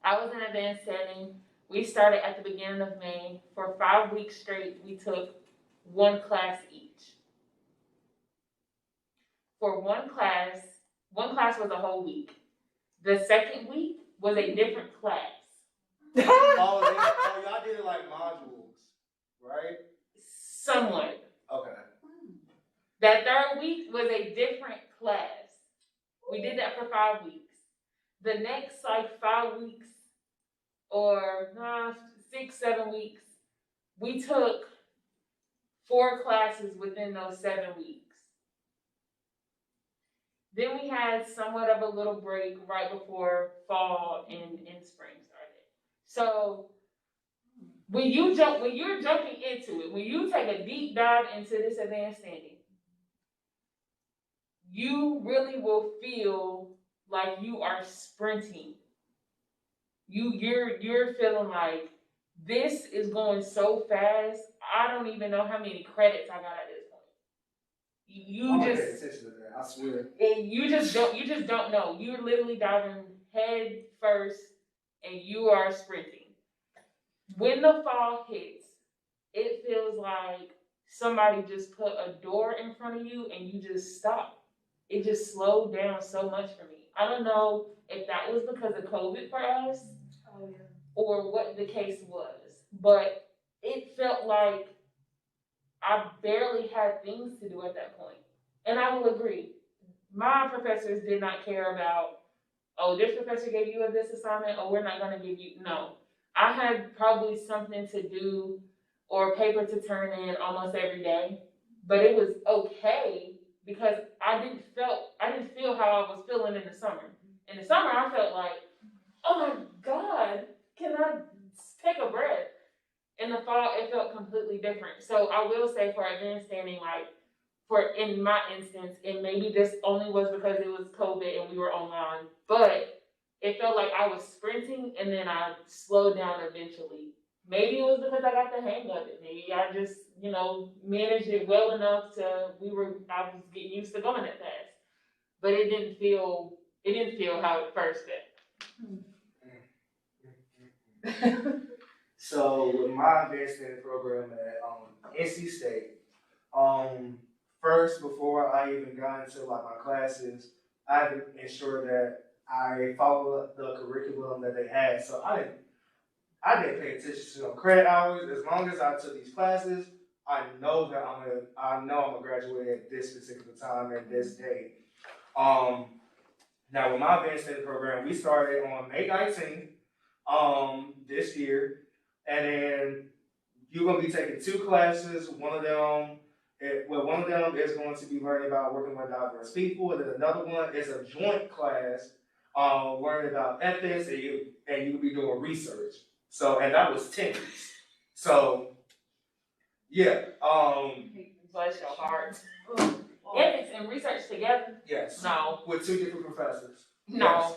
I was in advanced setting. We started at the beginning of May. For 5 weeks straight, we took one class each. For one class was a whole week. The second week was a different class. Oh, y'all did it like modules, right? Somewhat. Okay. That third week was a different class. We did that for 5 weeks. The next 5 weeks or 6, 7 weeks, we took 4 classes within those 7 weeks. Then we had somewhat of a little break right before fall and spring started. So when you're jumping into it, when you take a deep dive into this advanced standing, you really will feel like you are sprinting. You're feeling like this is going so fast. I don't even know how many credits I got at this point. You I swear. And you just don't know. You're literally diving head first and you are sprinting. When the fall hits, it feels like somebody just put a door in front of you and you just stop. It just slowed down so much for me. I don't know if that was because of COVID for us or what the case was, but it felt like I barely had things to do at that point. And I will agree, my professors did not care about, oh, this professor gave you this assignment, oh, we're not gonna give you, no. I had probably something to do or a paper to turn in almost every day, but it was okay because I didn't feel how I was feeling in the summer. In the summer, I felt like, oh my God, can I take a breath? In the fall, it felt completely different. So I will say for advanced standing, in my instance, and maybe this only was because it was COVID and we were online, but it felt like I was sprinting and then I slowed down eventually. Maybe it was because I got the hang of it. Maybe I just, managed it well enough I was getting used to going that fast. But it didn't feel how it first felt. So with my advanced study program at NC State, first before I even got into my classes, I had to ensure that I followed the curriculum that they had. So I didn't pay attention to no credit hours. As long as I took these classes, I know that I'm gonna graduate at this particular time and this date. Now with my advanced study program, we started on May 19th, this year, and then you're gonna be taking 2 classes. One of them is going to be learning about working with diverse people, and then another one is a joint class, learning about ethics, and you'll be doing research. So, and that was 10 weeks. So, yeah. Bless your heart. Ethics and research together? Yes. No. With 2 different professors. No. Yes.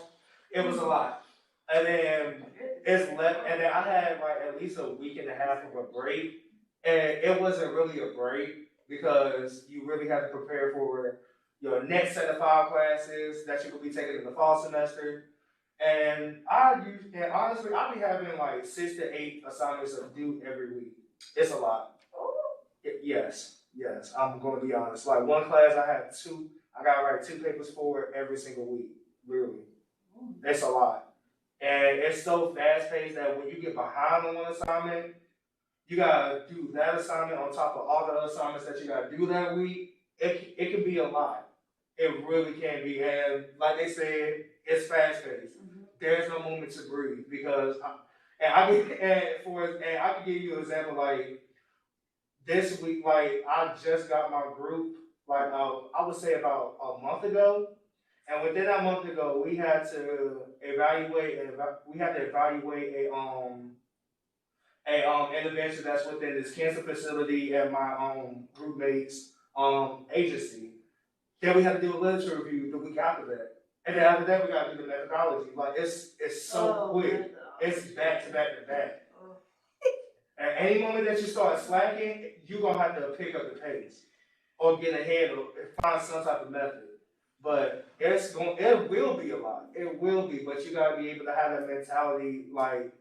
It was a lot. And then it's left, and then I had like at least a week and a half of a break. And it wasn't really a break because you really had to prepare for your next set of 5 classes that you will be taking in the fall semester. And honestly, I'll be having like 6 to 8 assignments to do every week. It's a lot. Yes, I'm gonna be honest. Like one class I gotta write 2 papers for every single week. Really. It's a lot. And it's so fast paced that when you get behind on one assignment, you gotta do that assignment on top of all the other assignments that you gotta do that week. It can be a lot. It really can be. And like they said, it's fast paced. There's no moment to breathe because I can give you an example like this week, like I just got my group like I would say about a month ago. And within that month ago, we had to evaluate a intervention that's within this cancer facility and my group mates agency. Then we had to do a literature review the week after that. And then after that we gotta do the methodology. Like it's so quick. It's back to back to back. At any moment that you start slacking, you're gonna have to pick up the pace or get ahead or find some type of method. But it will be a lot. It will be, but you gotta be able to have that mentality like,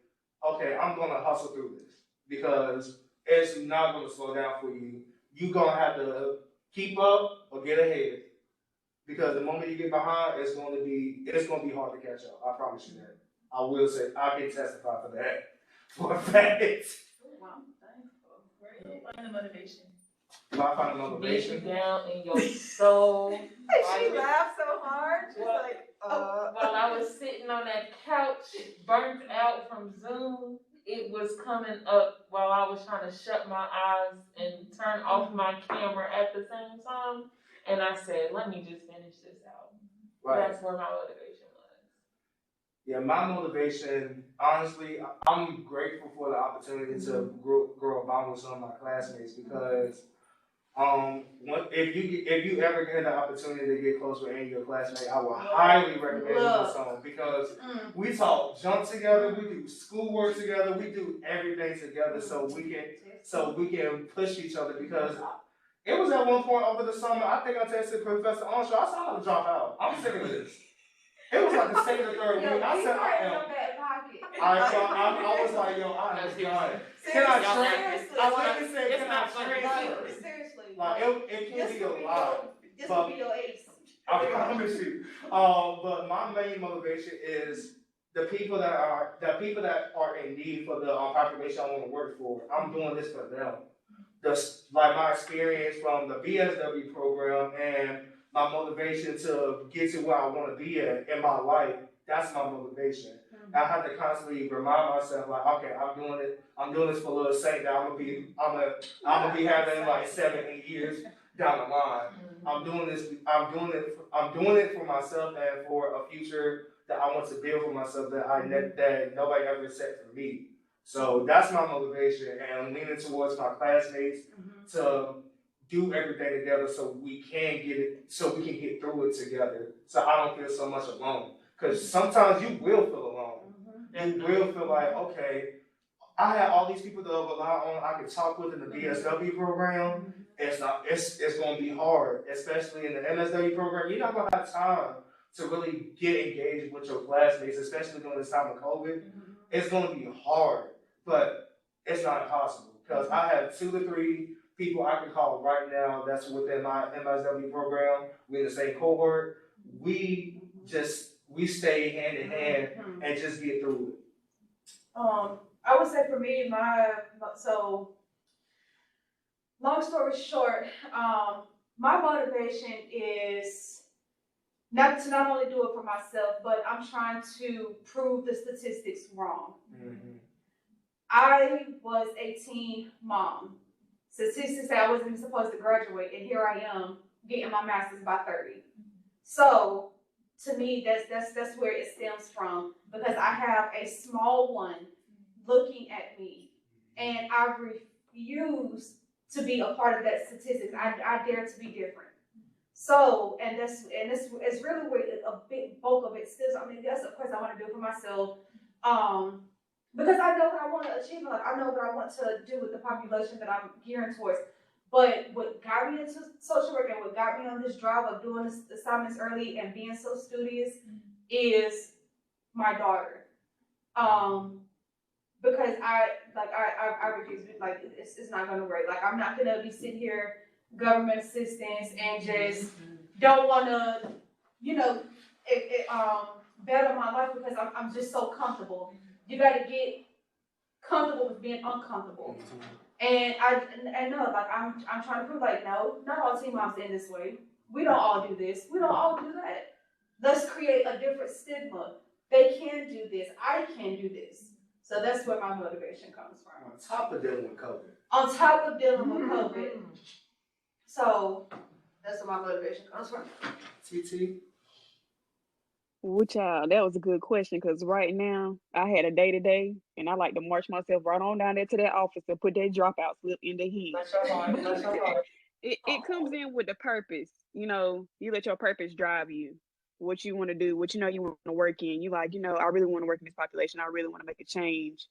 okay, I'm gonna hustle through this because it's not gonna slow down for you. You're gonna have to keep up or get ahead. Because the moment you get behind, it's gonna be hard to catch up. I promise you that. I will say I can testify for that for a fact. Wow, thankful. Where do you find the motivation? Do I find the motivation? Deep down in your soul. She laughed so hard. She's like, While I was sitting on that couch, burnt out from Zoom, it was coming up while I was trying to shut my eyes and turn off my camera at the same time. And I said, let me just finish this out. Right. That's where my motivation was. Yeah, my motivation, honestly, I'm grateful for the opportunity to grow a bond with some of my classmates because if you ever get the opportunity to get close with any of your classmates, I would highly recommend doing some because we talk junk together, we do schoolwork together, we do everything together so we can push each other because it was at one point over the summer, I think I texted Professor Armstrong, I said I'm gonna drop out. I'm sick of this. It was like the second or third week. I said I am. I was like, yo, I am done. Can I transfer? I literally said, can I transfer? Seriously. Like it can be a lot. This will be your ace. I promise you. But my main motivation is the people that are in need for the population I want to work for. I'm doing this for them. Like my experience from the BSW program and my motivation to get to where I want to be at in my life, that's my motivation. I have to constantly remind myself, like, okay, I'm doing this for little Saint that I'm gonna be having in like 7-8 years down the line. I'm doing it for myself and for a future that I want to build for myself that nobody ever set for me. So that's my motivation, and I'm leaning towards my classmates to do everything together so we can get through it together. So I don't feel so much alone. Because sometimes you will feel alone. You will feel like, okay, I have all these people to rely on, I can talk with in the BSW program. It's gonna be hard, especially in the MSW program. You're not gonna have time to really get engaged with your classmates, especially during this time of COVID. It's gonna be hard, but it's not impossible. Because I have 2 to 3 people I can call right now that's within my MSW program. We're in the same cohort. We stay hand in hand and just get through it. I would say for me, so long story short, my motivation is not only do it for myself, but I'm trying to prove the statistics wrong. I was a teen mom. Statistics say I wasn't even supposed to graduate, and here I am getting my master's by 30. So to me, that's where it stems from, because I have a small one looking at me, and I refuse to be a part of that statistics. I dare to be different. So, and it's really where a big bulk of it stems. I mean, yes, of course, I want to do it for myself. Because I know what I want to achieve, like I know what I want to do with the population that I'm gearing towards. But what got me into social work and what got me on this drive of doing this assignments early and being so studious is my daughter. Because I refuse, like, it's not gonna work. Like, I'm not gonna be sitting here, government assistance, and just don't wanna, you know, better my life because I'm just so comfortable. You gotta get comfortable with being uncomfortable. And no, like, I'm trying to prove, like, no, not all teen moms end this way. We don't all do this. We don't all do that. Let's create a different stigma. They can do this. I can do this. So that's where my motivation comes from. On top of dealing with COVID. On top of dealing with COVID. So that's where my motivation comes from. TT? Well, child, that was a good question because right now I had a day to day and I like to march myself right on down there to that office and put that dropout slip in their hand. Bless your heart. Bless your heart. It comes in with the purpose. You know, you let your purpose drive you. What you want to do, what you know you want to work in. You like, you know, I really want to work in this population. I really want to make a change.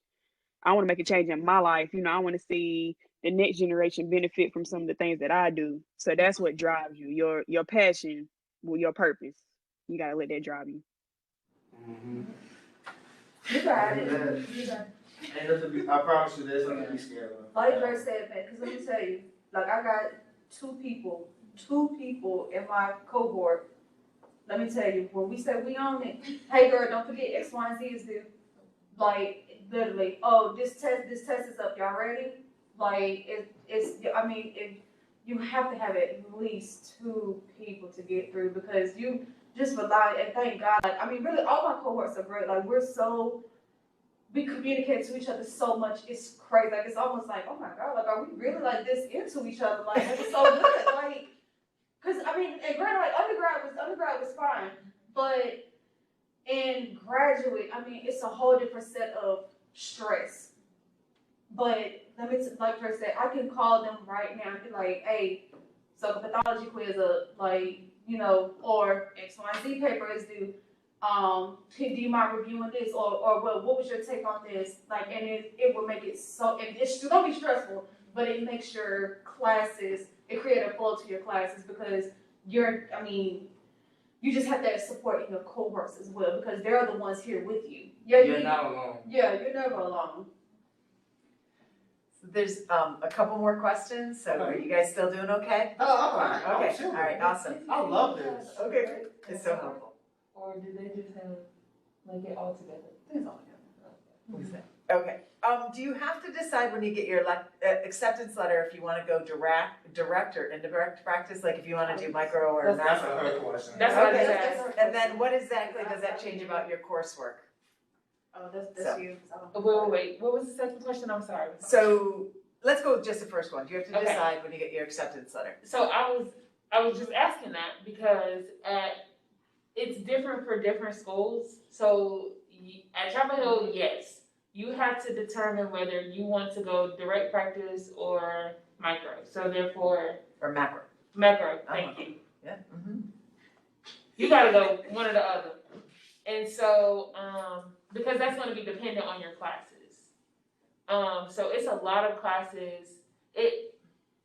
I want to make a change in my life. You know, I want to see the next generation benefit from some of the things that I do. So that's what drives you. Your passion with your purpose. You gotta let that drive you. Mm-hmm. You got it. You got it. Ain't nothing to be, I promise you, there's nothing to be scared of. Like Dre said, man, because let me tell you, like, I got two people in my cohort. Let me tell you, when we say we own it, hey girl, don't forget X, Y, and Z is due. Like, literally, oh, this test is up, y'all ready? Like, you have to have at least two people to get through because you just rely, and thank God, like, I mean, really, all my cohorts are great. Like, we communicate to each other so much, it's crazy. Like, it's almost like, oh my God, like, are we really like this into each other? Like, it's so good. Like, because, I mean, and granted, like, undergrad was fine, but in graduate, I mean, it's a whole different set of stress. But let me, like Dre said, I can call them right now and be like, hey, psychopathology quiz up, like, you know, or X, Y, and Z paper is due. Do you mind reviewing this, or what was your take on this? Like, and it will make it so, and it's gonna be stressful, but it makes your classes, it creates a flow to your classes because you just have that support in your cohorts as well because they're the ones here with you. Yeah, You're not alone. Yeah, you're never alone. So there's a couple more questions, so are you guys still doing okay? Oh, I'm fine. Okay, I'm sure. all right, awesome. I love this. Okay, great. It's so helpful. Or do they just have, like, it all together? It's all together. Okay, do you have to decide when you get your acceptance letter if you want to go direct or indirect practice, like if you want to do micro or That's a macro? her question. That's what I Okay, just asked. and then what exactly does that change about your coursework? Oh, that's So- you. Wait, what was the second question? I'm sorry. So let's go with just the first one. Do you have to Okay. decide when you get your acceptance letter? So I was just asking that because it's different for different schools. So at Chapel Hill, yes, you have to determine whether you want to go direct practice or micro. So therefore, Or macro? macro, thank you. Yeah. You gotta go one or the other. And so, because that's gonna be dependent on your classes. So it's a lot of classes.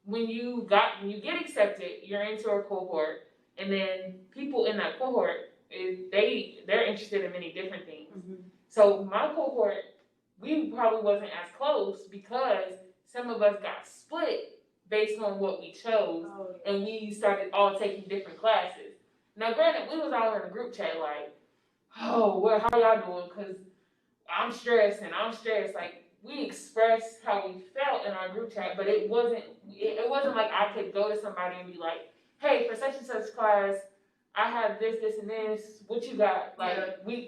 When you get accepted, you're into a cohort, and then people in that cohort, they're interested in many different things. So my cohort, we probably wasn't as close because some of us got split based on what we chose, and we started all taking different classes. Now, granted, we was all in a group chat like, oh, how y'all doing? Because I'm stressed. Like, we expressed how we felt in our group chat, but it wasn't like I could go to somebody and be like, hey, for such and such class, I have this, and this. What you got? Like,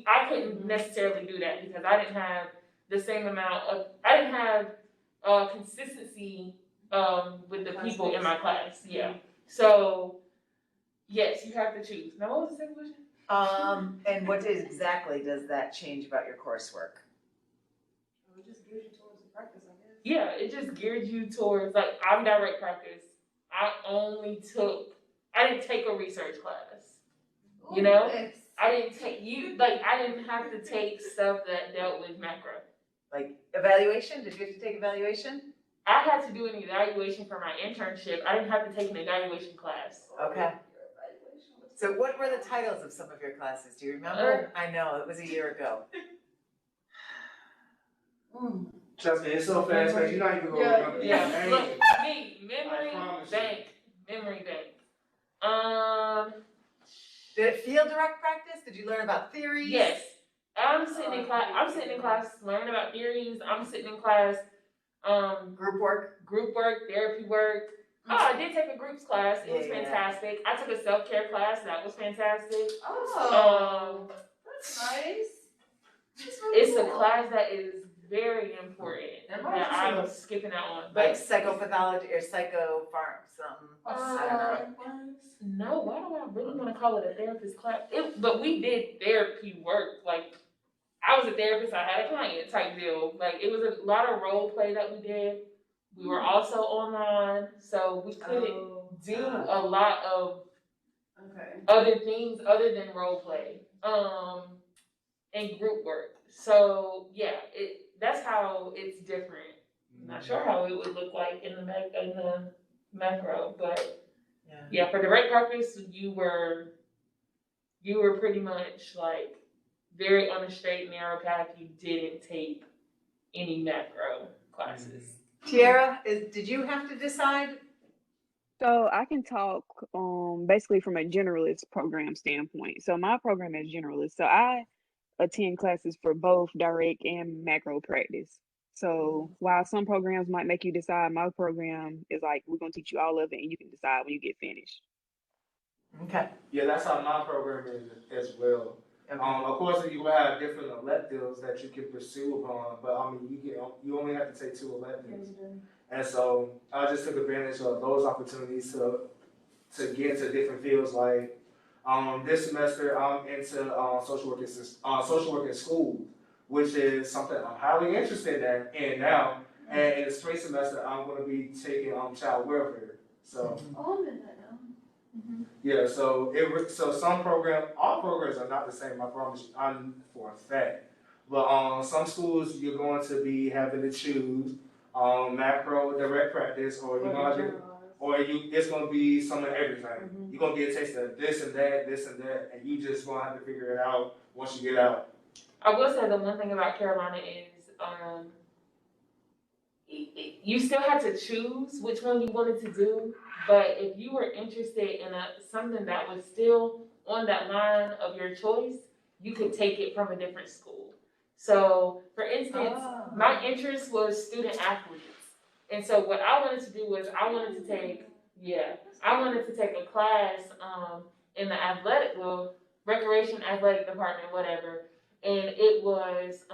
I couldn't necessarily do that because I didn't have the same amount of, I didn't have consistency with the people in my class. Yeah. So, yes, you have to choose. Now, what was the second question? And what exactly does that change about your coursework? It just gears you towards the practice, I guess. Yeah, it just geared you towards, like, I'm direct practice. I didn't take a research class. You know? I didn't have to take stuff that dealt with macro. Like evaluation? Did you have to take evaluation? I had to do an evaluation for my internship. I didn't have to take an evaluation class. Okay. So what were the titles of some of your classes? Do you remember? I know, it was a year ago. Trust me, it's so fast, but you're not even gonna remember. Yeah. Look, I memory promise bank. Memory bank. Did it feel direct practice? Did you learn about theories? Yes. I'm sitting in class learning about theories. I'm sitting in class, Group work? therapy work. Oh, I did take a groups class. It was Yeah. fantastic. I took a self-care class. That was fantastic. Oh, that's nice. It's a class that is very important that I'm skipping out on. Like But psychopathology or something. I don't know. no, why do I really want to call it a therapist class? But we did therapy work. Like, I was a therapist, I had a client type deal. Like, it was a lot of role play that we did. We were also online, so we couldn't do a lot of other things other than role play, and group work. So yeah, that's how it's different. I'm not sure how it would look like in the macro, but yeah, for direct practice, you were pretty much like very on a straight and narrow path. You didn't take any macro classes. Tierra, did you have to decide? So I can talk basically from a generalist program standpoint. So my program is generalist. So I attend classes for both direct and macro practice. So while some programs might make you decide, my program is like, we're gonna teach you all of it and you can decide when you get finished. Okay. Yeah, that's how my program is as well. Of course, you will have different electives that you can pursue upon, but I mean, you only have to take 2 electives. And so I just took advantage of those opportunities to get into different fields. Like this semester, I'm into social work in school, which is something I'm highly interested in now. And in the spring semester, I'm going to be taking child welfare. So. Oh, I'm in that now. Yeah, so all programs are not the same, I promise you, I'm for a fact. But some schools you're going to be having to choose macro direct practice, or you're going to it's going to be some of everything. You're going to get a taste of this and that, and you just going to have to figure it out once you get out. I will say the one thing about Carolina is you still had to choose which one you wanted to do, but if you were interested in something that was still on that line of your choice, you could take it from a different school. So, for instance, my interest was student athletes. And so what I wanted to do was I wanted to take a class in the recreation athletic department, whatever. And it was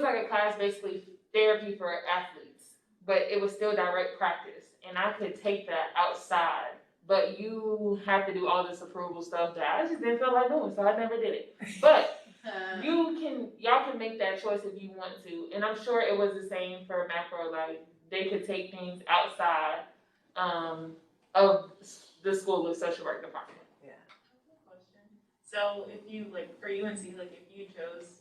like a class, basically therapy for athletes, but it was still direct practice. And I could take that outside, but you have to do all this approval stuff that I just didn't feel like doing, so I never did it. But y'all can make that choice if you want to. And I'm sure it was the same for macro, like they could take things outside of the School of Social Work department. Yeah. So if you, like, for UNC, like, if you chose,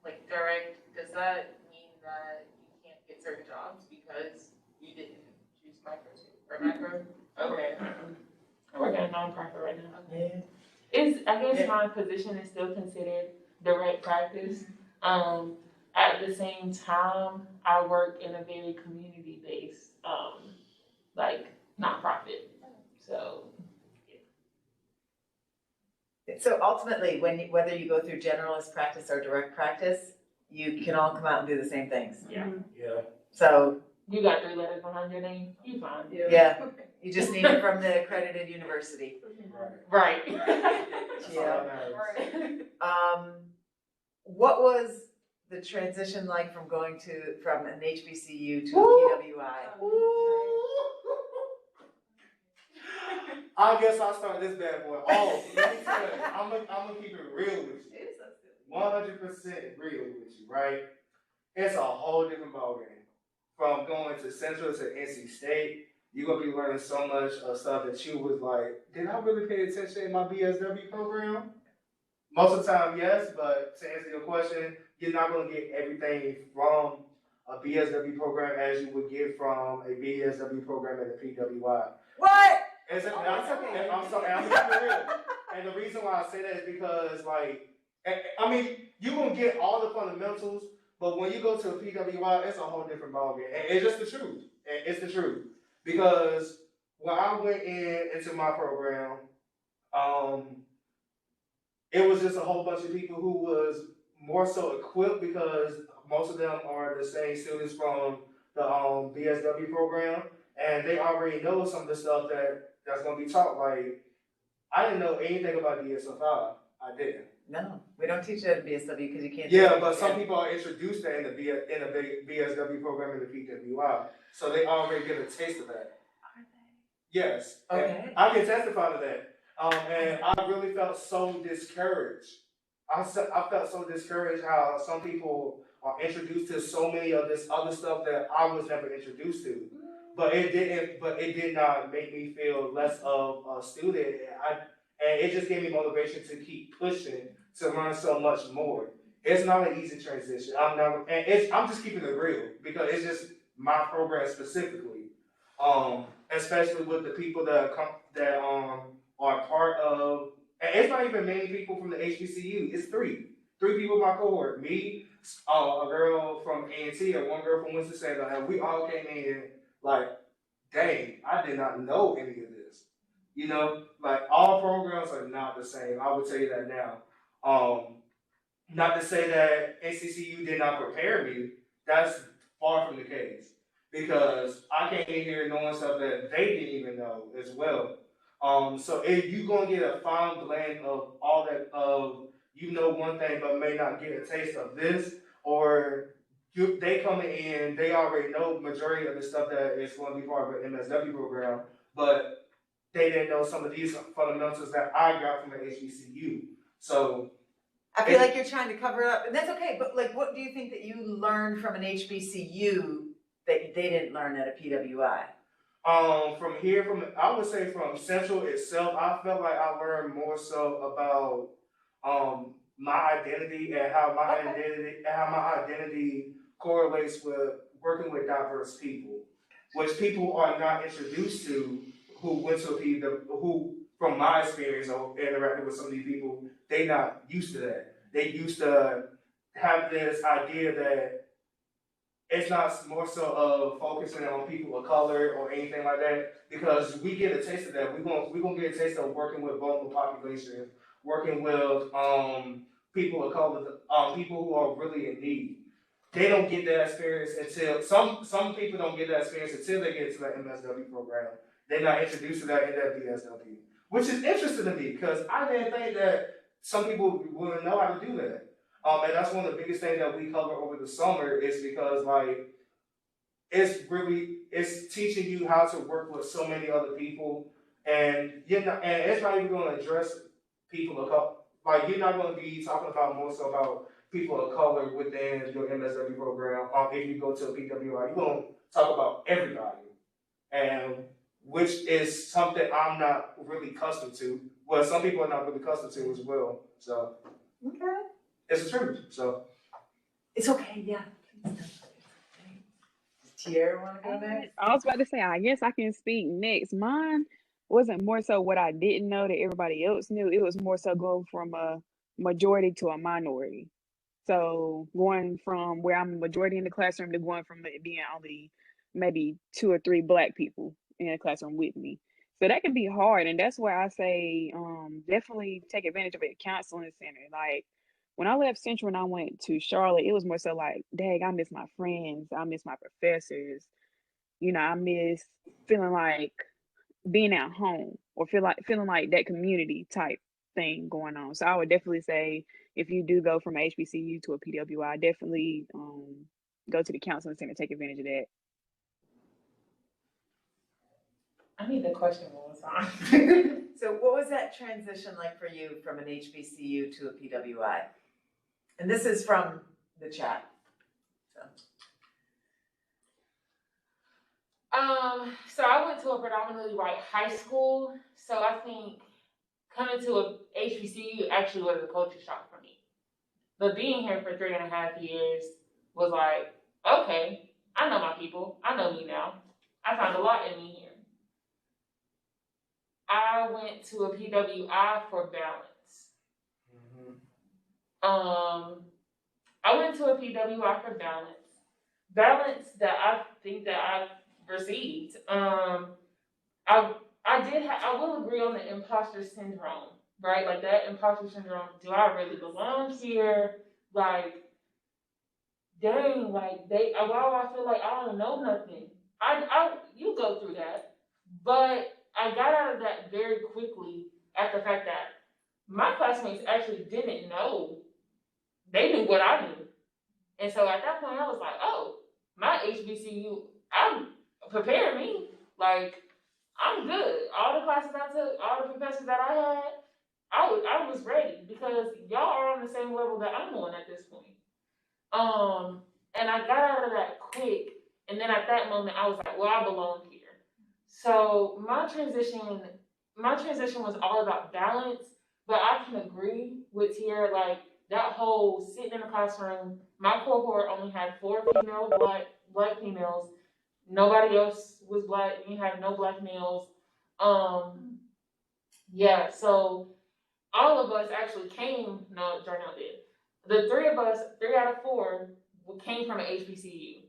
like, direct, does that mean that you can't get certain jobs because you didn't choose macro? Okay. I work at a nonprofit right now. Yeah. I guess my position is still considered direct practice. At the same time, I work in a very community-based, like, nonprofit. So, So ultimately, whether you go through generalist practice or direct practice, you can all come out and do the same things. yeah. So. You got 3 letters behind your name, you fine. Yeah, you just need it from the accredited university. Right. Yeah. What was the transition like from going from an HBCU to a PWI? I guess I'll start this bad boy. Oh, let me tell you, I'm gonna keep it real with you. 100% real with you, right? It's a whole different ballgame. From going to Central to NC State, you're gonna be learning so much of stuff that you was like, did I really pay attention in my BSW program? Most of the time, yes, but to answer your question, you're not gonna get everything from a BSW program as you would get from a BSW program at a PWI. What? It's okay. okay. I'm sorry, I'm gonna be real. And the reason why I say that is because, like, I mean, you're gonna get all the fundamentals, but when you go to a PWI, it's a whole different ballgame. And it's just the truth. And it's the truth. Because when I went into my program, it was just a whole bunch of people who was more so equipped because most of them are the same students from the BSW program, and they already know some of the stuff that's gonna be taught. Like, I didn't know anything about DSM-5. I didn't. No, we don't teach that at BSW because you can't. Yeah, but some people are introduced that in the BSW program in the PWI, so they already get a taste of that. Are they? Yes. Okay. And I can testify to that. And I really felt so discouraged. I felt so discouraged how some people are introduced to so many of this other stuff that I was never introduced to. But it did not make me feel less of a student. And it just gave me motivation to keep pushing to learn so much more. It's not an easy transition. I'm just keeping it real because it's just my program specifically. Especially with the people that are part of, and it's not even many people from the HBCU. It's three people in my cohort. Me, a girl from A&T, and one girl from Winston-Salem, and we all came in like, dang, I did not know any of this. You know, like all programs are not the same. I would tell you that now. Not to say that NCCU did not prepare me. That's far from the case. Because I came in here knowing stuff that they didn't even know as well. So if you're gonna get a fine blend of all that, you know one thing but may not get a taste of this, or they coming in, they already know majority of the stuff that is going to be part of an MSW program, but they didn't know some of these fundamentals that I got from the HBCU. So I feel like you're trying to cover it up, and that's okay, but like, what do you think that you learned from an HBCU that they didn't learn at a PWI? I would say from Central itself, I felt like I learned more so about my identity and how my identity correlates with working with diverse people, which people are not introduced to who went to a PWI, who, from my experience or interacting with some of these people, they not used to that. They used to have this idea that it's not more so of focusing on people of color or anything like that, because we get a taste of that. We're gonna get a taste of working with vulnerable populations, working with people of color, people who are really in need. They don't get that experience until some people don't get that experience until they get to that MSW program. They're not introduced to that in that BSW, which is interesting to me because I didn't think that some people wouldn't know how to do that. And that's one of the biggest things that we cover over the summer is because like it's teaching you how to work with so many other people, and it's not even going to address people of color. Like you're not going to be talking about more so about people of color within your MSW program. If you go to a PWI, you're going to talk about everybody, and which is something I'm not really accustomed to. Well, some people are not really accustomed to as well. So Okay. it's the truth. So It's okay, yeah. Does Tierra want to go next? I was about to say, I guess I can speak next. Mine wasn't more so what I didn't know that everybody else knew. It was more so going from a majority to a minority. So going from where I'm a majority in the classroom to going from it being only maybe 2 or 3 Black people in the classroom with me. So that can be hard. And that's where I say definitely take advantage of a counseling center. Like when I left Central and I went to Charlotte, it was more so like, dang, I miss my friends. I miss my professors. You know, I miss feeling like being at home or feeling like that community type thing going on. So I would definitely say if you do go from a HBCU to a PWI, definitely go to the counseling center, take advantage of that. I need the question one more time. So what was that transition like for you from an HBCU to a PWI? And this is from the chat. So. So I went to a predominantly white high school, so I think coming to a HBCU actually was a culture shock for me. But being here for 3.5 years was like, okay, I know my people. I know me now. I found a lot in me here. I went to a PWI for balance. I went to a PWI for balance. Balance that I think that I've received. I will agree on the imposter syndrome, right? Like that imposter syndrome. Do I really belong here? Like, dang, like wow, I feel like I don't know nothing. You go through that, but I got out of that very quickly at the fact that my classmates actually didn't know. They knew what I knew, and so at that point I was like, oh, my HBCU, I'm preparing me. Like, I'm good. All the classes I took, all the professors that I had, I was ready because y'all are on the same level that I'm on at this point. And I got out of that quick, and then at that moment I was like, well, I belong here. So my transition was all about balance, but I can agree with Tierra, like that whole sitting in the classroom, my cohort only had 4 female black females. Nobody else was black. We had no black males. Yeah, so all of us actually came, no, Jarnell did. The 3 of us, 3 out of 4, came from an HBCU.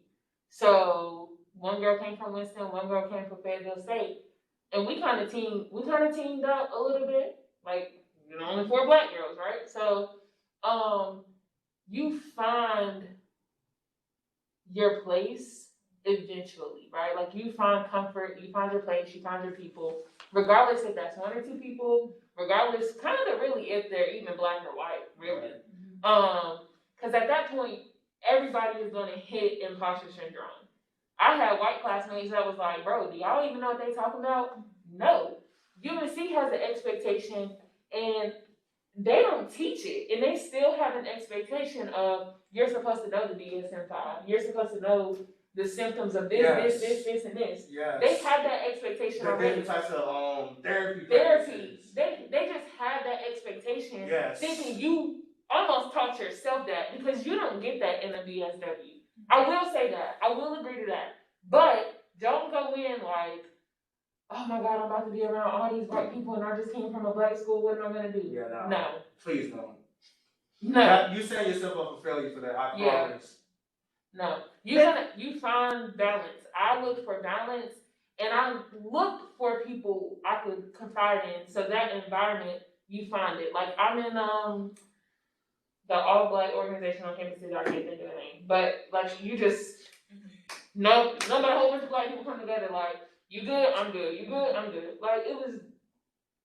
So 1 girl came from Winston, 1 girl came from Fayetteville State. And we kind of teamed up a little bit, like, only 4 black girls, right? So, you find your place eventually, right? Like, you find comfort, you find your place, you find your people, regardless if that's 1 or 2 people, regardless, kind of really if they're even black or white, really. Because at that point, everybody is going to hit imposter syndrome. I had white classmates that was like, bro, do y'all even know what they talking about? No. UNC has an expectation, and they don't teach it, and they still have an expectation of, you're supposed to know the DSM-5. You're supposed to know the symptoms of this, Yes. this, and this. Yes. They have that expectation The already. different types of therapy. They just have that expectation, Yes. thinking you almost taught yourself that, because you don't get that in the BSW. I will say that. I will agree to that. But don't go in like, oh my God, I'm about to be around all these white people and I just came from a black school. What am I going to do? Yeah, No. Please don't. No. You set yourself up for failure for that, I promise. No. You find balance. I looked for balance, and I looked for people I could confide in. So that environment, you find it. Like, I'm in the all black organization on campus. I can't think of the name, but like, you just no matter a whole bunch of black people come together. Like, you good, I'm good. You good, I'm good. Like, it was,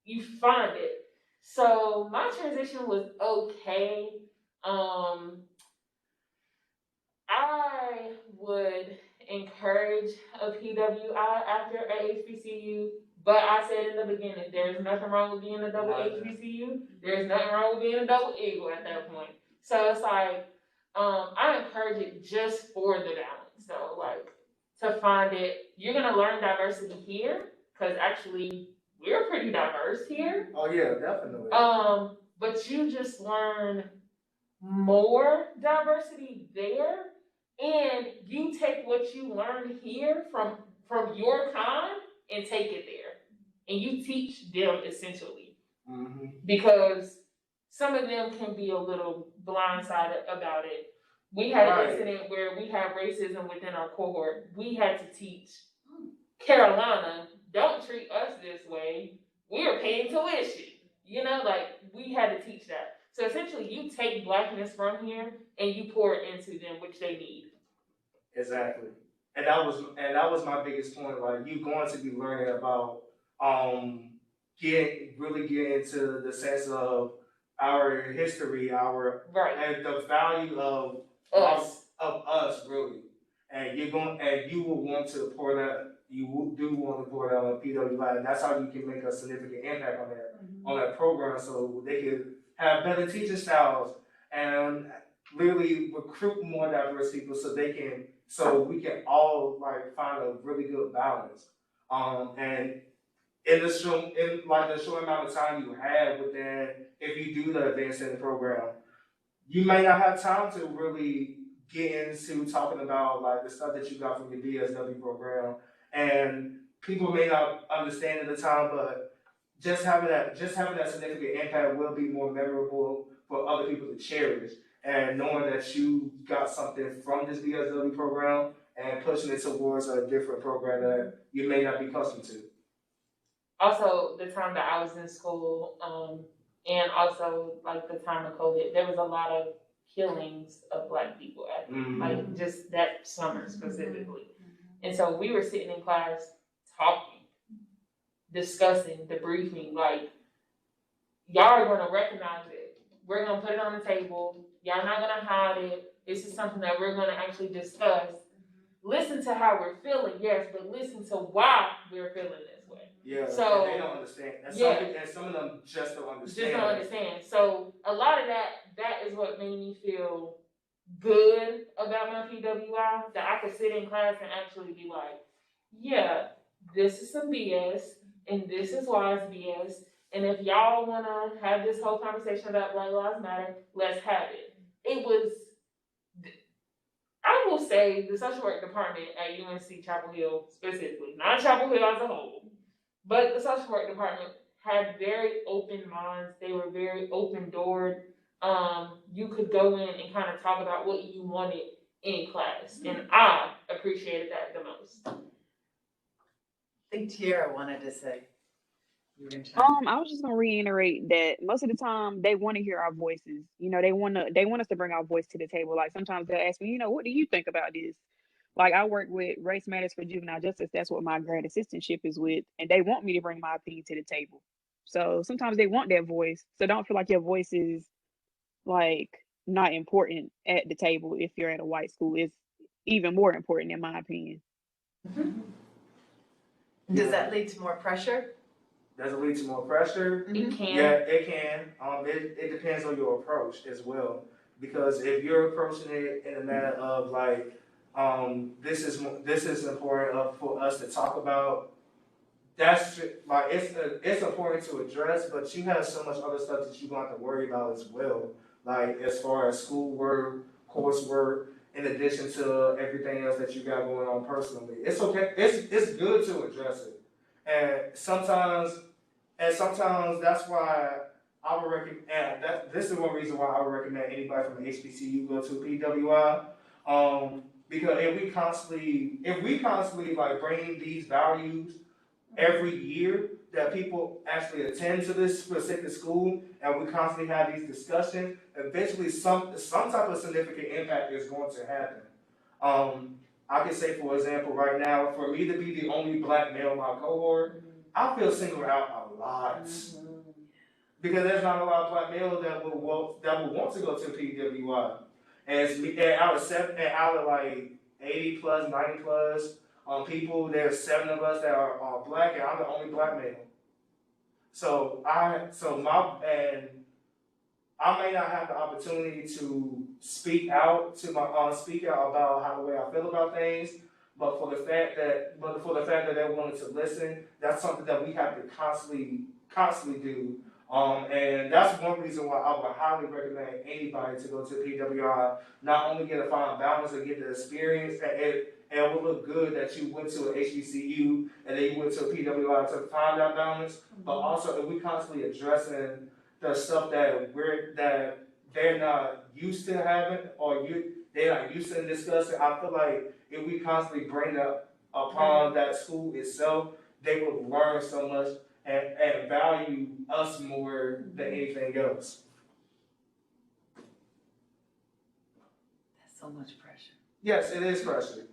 you find it. So my transition was okay. I would encourage a PWI after a HBCU, but I said in the beginning, there's nothing wrong with being a double HBCU. There's nothing wrong with being a double Eagle at that point. So it's like, I encourage it just for the balance. So, like, to find it, you're gonna learn diversity here, because actually we're pretty diverse here. Oh yeah, definitely. But you just learn more diversity there, and you take what you learn here from your kind and take it there, and you teach them essentially. Because some of them can be a little blindsided about it. We had an incident where we had racism within our cohort. We had to teach Carolina, don't treat us this way. We are paying tuition. Like, we had to teach that. So essentially, you take blackness from here and you pour it into them, which they need. Exactly, and that was my biggest point. Like, you going to be learning about getting into the sense of our history, and the value of us really, and you will want to pour that. You do want to pour that on PWI, and that's how you can make a significant impact on that program, so they can have better teaching styles and literally recruit more diverse people, so they can so we can all like find a really good balance. And in the short amount of time you have within, if you do the advanced study program, you may not have time to really get into talking about like the stuff that you got from your BSW program, and people may not understand at the time, but just having that significant impact will be more memorable for other people to cherish. And knowing that you got something from this BSW program and pushing it towards a different program that you may not be accustomed to. Also, the time that I was in school, and also like the time of COVID, there was a lot of killings of Black people at like just that summer specifically. And so we were sitting in class talking, discussing, debriefing, like, y'all are gonna recognize it. We're gonna put it on the table. Y'all not gonna hide it. This is something that we're gonna actually discuss. Listen to how we're feeling, yes, but listen to why we're feeling this way. Yeah, so and they don't understand. And some of them just don't understand. Just don't understand. So a lot of that is what made me feel good about my PWI, that I could sit in class and actually be like, yeah, this is some BS, and this is why it's BS. And if y'all wanna have this whole conversation about Black Lives Matter, let's have it. It was, I will say, the social work department at UNC Chapel Hill specifically, not Chapel Hill as a whole, but the social work department had very open minds. They were very open-doored. You could go in and kind of talk about what you wanted in class, and I appreciated that the most. I think Tierra wanted to say. I was just gonna reiterate that most of the time they want to hear our voices. You know, they want us to bring our voice to the table. Like sometimes they'll ask me, you know, what do you think about this? Like I work with Race Matters for Juvenile Justice. That's what my grad assistantship is with, and they want me to bring my opinion to the table. So sometimes they want that voice. So don't feel like your voice is like not important at the table. If you're at a white school, it's even more important in my opinion. Does that lead to more pressure? Does it lead to more pressure? It can. Yeah, it can. It depends on your approach as well. Because if you're approaching it in a manner of like, this is important for us to talk about. That's like it's important to address, but you have so much other stuff that you don't have to worry about as well. Like as far as schoolwork, coursework, in addition to everything else that you got going on personally. It's okay. It's good to address it. And sometimes that's why I would recommend, and this is one reason why I would recommend anybody from the HBCU go to PWI. Because if we constantly like bring these values every year that people actually attend to this specific school, and we constantly have these discussions, eventually some type of significant impact is going to happen. I can say, for example, right now, for me to be the only Black male in my cohort, I feel singled out a lot. Because there's not a lot of Black males that will want to go to PWI. And out of like 80 plus, 90 plus people, there's 7 of us that are Black, and I'm the only Black male. So I may not have the opportunity to speak out about the way I feel about things, but for the fact that they're willing to listen, that's something that we have to constantly do. And that's one reason why I would highly recommend anybody to go to PWI, not only get a fine balance and get the experience, and it would look good that you went to an HBCU and then you went to a PWI to find that balance, but also if we constantly addressing the stuff that they're not used to having, or they're not used to discussing. I feel like if we constantly bring up upon that school itself, they will learn so much and value us more than anything else. That's so much pressure. Yes, it is pressure,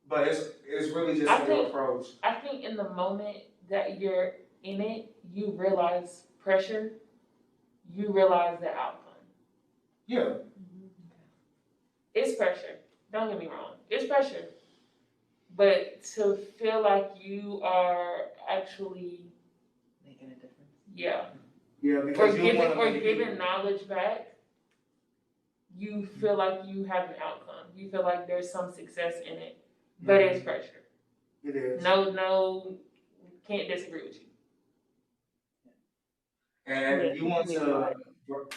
but it's really just your approach. I think in the moment that you're in it, you realize pressure. You realize the outcome. Yeah. It's pressure. Don't get me wrong. It's pressure. But to feel like you are actually making a difference. Yeah. Yeah, because or giving knowledge back, you feel like you have an outcome. You feel like there's some success in it, but it's pressure. It is. No, can't disagree with you. And Yeah, you want definitely a lot. to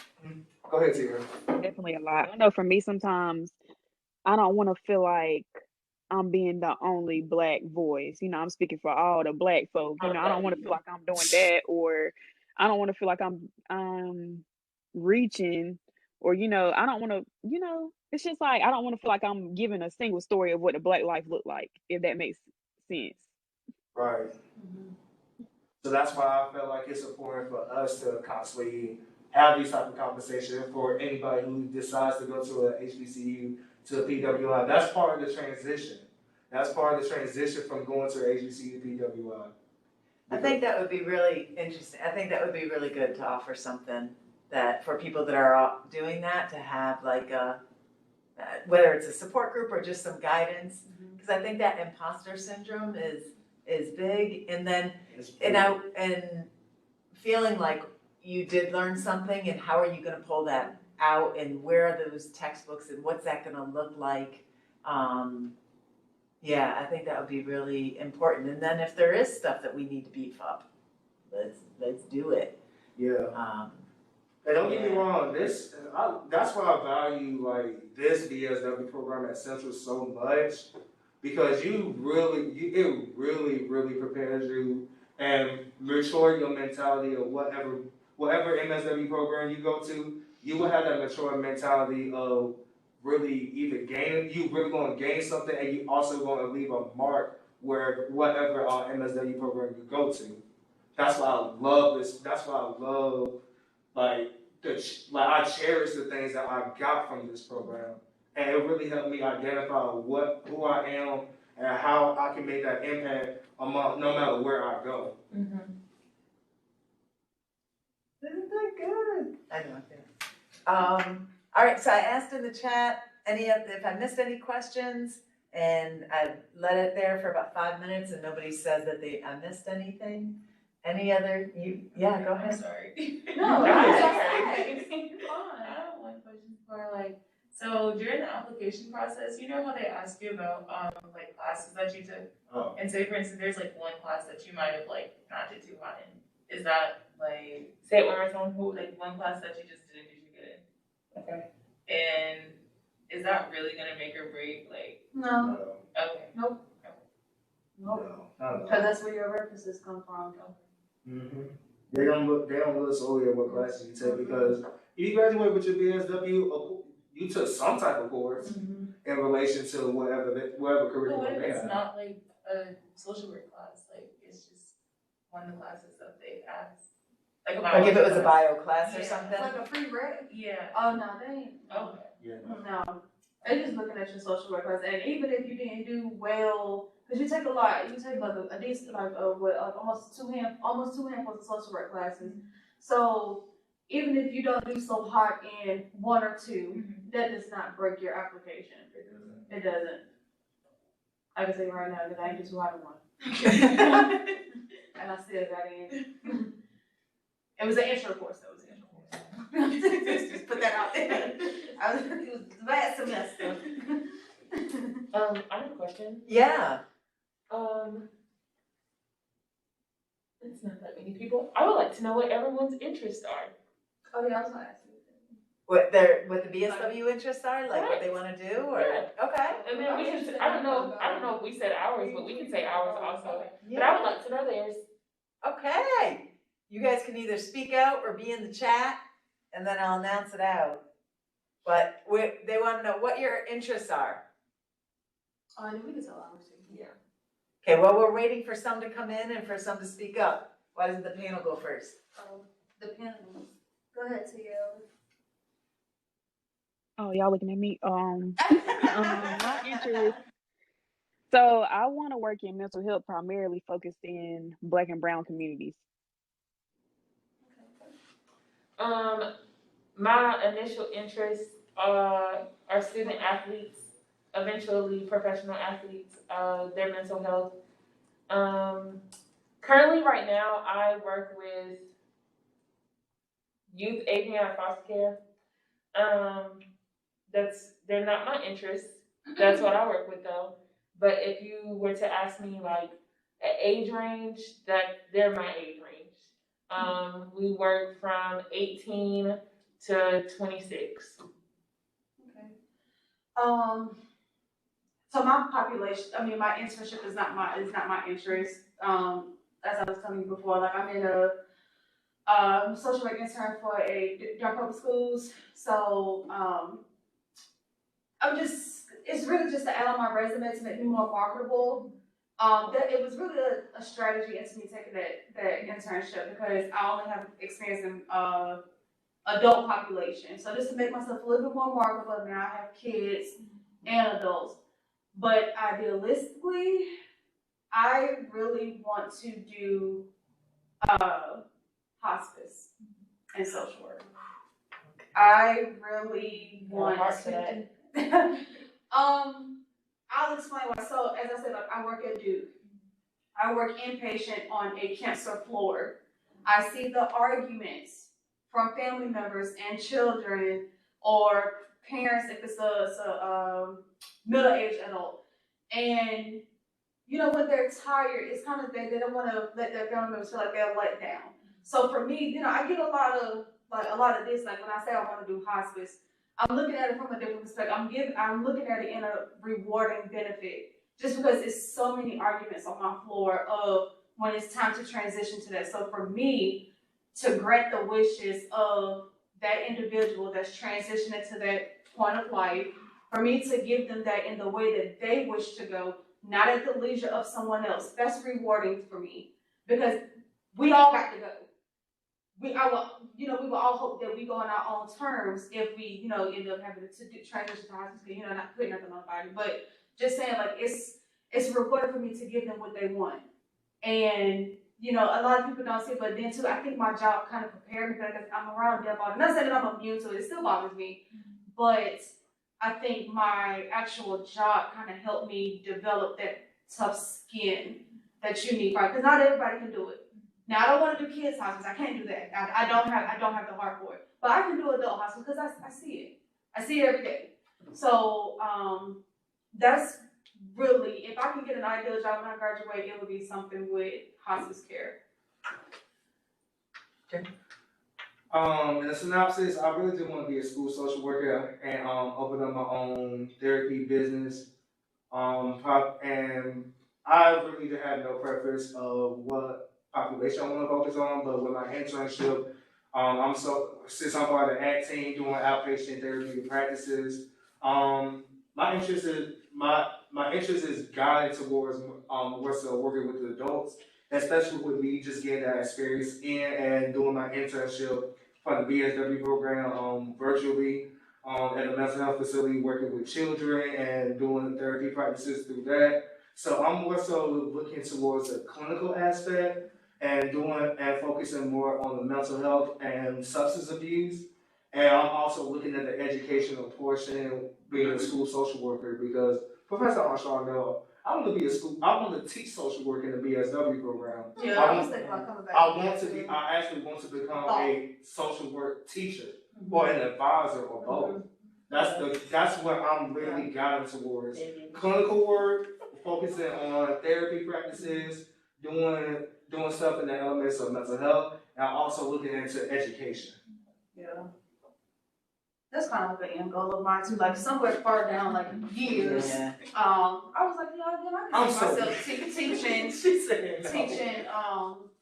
go ahead, Tierra. Definitely a lot. I know for me, sometimes I don't want to feel like I'm being the only Black voice. You know, I'm speaking for all the Black folk. You know, I don't want to feel like I'm doing that, or I don't want to feel like I'm reaching, or I don't want to. It's just like I don't want to feel like I'm giving a single story of what a Black life looked like, if that makes sense. Right. So that's why I felt like it's important for us to constantly have these type of conversations for anybody who decides to go to a HBCU, to a PWI. That's part of the transition. That's part of the transition from going to a HBCU to PWI. I think that would be really interesting. I think that would be really good to offer something that for people that are doing that, to have like whether it's a support group or just some guidance, because I think that imposter syndrome is big, and then and feeling like you did learn something, and how are you going to pull that out, and where are those textbooks, and what's that going to look like? Yeah, I think that would be really important. And then if there is stuff that we need to beef up, let's do it. Yeah. And don't get me wrong, that's why I value like this BSW program at Central so much, because it really prepares you and mature your mentality of whatever MSW program you go to. You will have that mature mentality of really either you really going to gain something, and you also going to leave a mark whatever MSW program you go to. That's why I love this. That's why I love like I cherish the things that I got from this program, and it really helped me identify who I am and how I can make that impact no matter where I go. Isn't that good? I know it. All right, so I asked in the chat if I missed any questions, and I let it there for about 5 minutes, and nobody said that I missed anything. Any other? Yeah, go ahead. I'm sorry. No, I'm sorry. I have one question for so during the application process, you know how they ask you about like classes that you took? Oh. And say for instance there's like one class that you might have not did too hot in. Is that Say it one more time? one class that you just didn't do too good in? Okay. And is that really gonna make or break No. Okay. Nope. Because that's where your references come from. Mm-hmm. They don't look solely at what classes you take, because if you graduate with your BSW, you took some type of course in relation to whatever But curriculum what if they it's have. not a social work class? It's just one of the classes that they ask. Like if it was a bio class or Yeah. something? Like a free reg? Yeah. Oh, no, they ain't. Okay. Yeah. No. They're just looking at your social work class. And even if you didn't do well, because you take a lot, you take a decent, almost two handfuls of social work classes. So even if you don't do so hot in one or two, that does not break your application. It doesn't. I can say right now that I ain't do too hot in one. And I still got in. It was an intro course, though. It was an intro course. Just put that out there. It was the last semester. I have a question. Yeah. It's not that many people. I would like to know what everyone's interests are. Oh, yeah, I was gonna ask you. What the BSW interests are, like what they want to do, or okay. And then we can. I don't know if we said ours, but we can say ours also. But I would like to know theirs. Okay. You guys can either speak out or be in the chat, and then I'll announce it out. But they want to know what your interests are. Oh, and we can tell ours too. Yeah. Okay, well, we're waiting for some to come in and for some to speak up. Why doesn't the panel go first? The panel. Go ahead, Takiara. Oh, y'all looking at me? My interest. So I want to work in mental health, primarily focused in Black and brown communities. My initial interests are student athletes, eventually professional athletes, their mental health. Currently, right now, I work with youth aging out of foster care. they're not my interests. That's what I work with though. But if you were to ask me like an age range, that they're my age range. We work from 18 to 26. Okay. So my population, I mean, my internship is not my interest. As I was telling you before, like I'm in a social work intern for a Durham public schools. So it's really just to add on my resume to make me more marketable. It was really a strategy into me taking that internship because I only have experience in adult population. So just to make myself a little bit more marketable, now I have kids and adults. But idealistically, I really want to do hospice and social work. I really want to. I'll explain why. So as I said, like, I work at Duke. I work inpatient on a cancer floor. I see the arguments from family members and children or parents if it's a middle-aged adult. And you know, when they're tired, it's kind of they don't want to let their family members feel like they're let down. So for me, you know, I get a lot of this. Like when I say I want to do hospice, I'm looking at it from a different perspective. I'm looking at it in a rewarding benefit. Just because it's so many arguments on my floor of when it's time to transition to that. So for me to grant the wishes of that individual that's transitioning to that point of life, for me to give them that in the way that they wish to go, not at the leisure of someone else, that's rewarding for me because we all got to go. We will all hope that we go on our own terms if we, you know, end up having to transition to hospice, you know, not putting nothing on nobody, but just saying like it's rewarding for me to give them what they want. And, you know, a lot of people don't see it, but then too, I think my job kind of prepared me because I'm around death all the time. Not saying that I'm immune to it, it still bothers me, but I think my actual job kind of helped me develop that tough skin that you need, right? Because not everybody can do it. Now I don't want to do kids hospice. I can't do that. I don't have the heart for it. But I can do adult hospice because I see it. I see it every day. So that's really, if I can get an ideal job when I graduate, it would be something with hospice care. In a synopsis, I really do want to be a school social worker and open up my own therapy business. And I really have no preference of what population I want to focus on, but with my internship, since I'm part of the ACT team doing outpatient therapy practices, my interest is guided towards more so working with the adults, especially with me just getting that experience in and doing my internship for the BSW program virtually at a mental health facility, working with children and doing therapy practices through that. So I'm more so looking towards the clinical aspect and focusing more on the mental health and substance abuse. And I'm also looking at the educational portion, being a school social worker, because Professor Armstrong knows I want to teach social work in the BSW program. Yeah, I was thinking about coming back. I actually want to become a social work teacher or an advisor or both. That's what I'm really guiding towards. Clinical work, focusing on therapy practices, doing stuff in the elements of mental health, and also looking into education. Yeah. That's kind of like an end goal of mine too. Like somewhere far down, like years. Yeah. I was like, I can see myself teaching.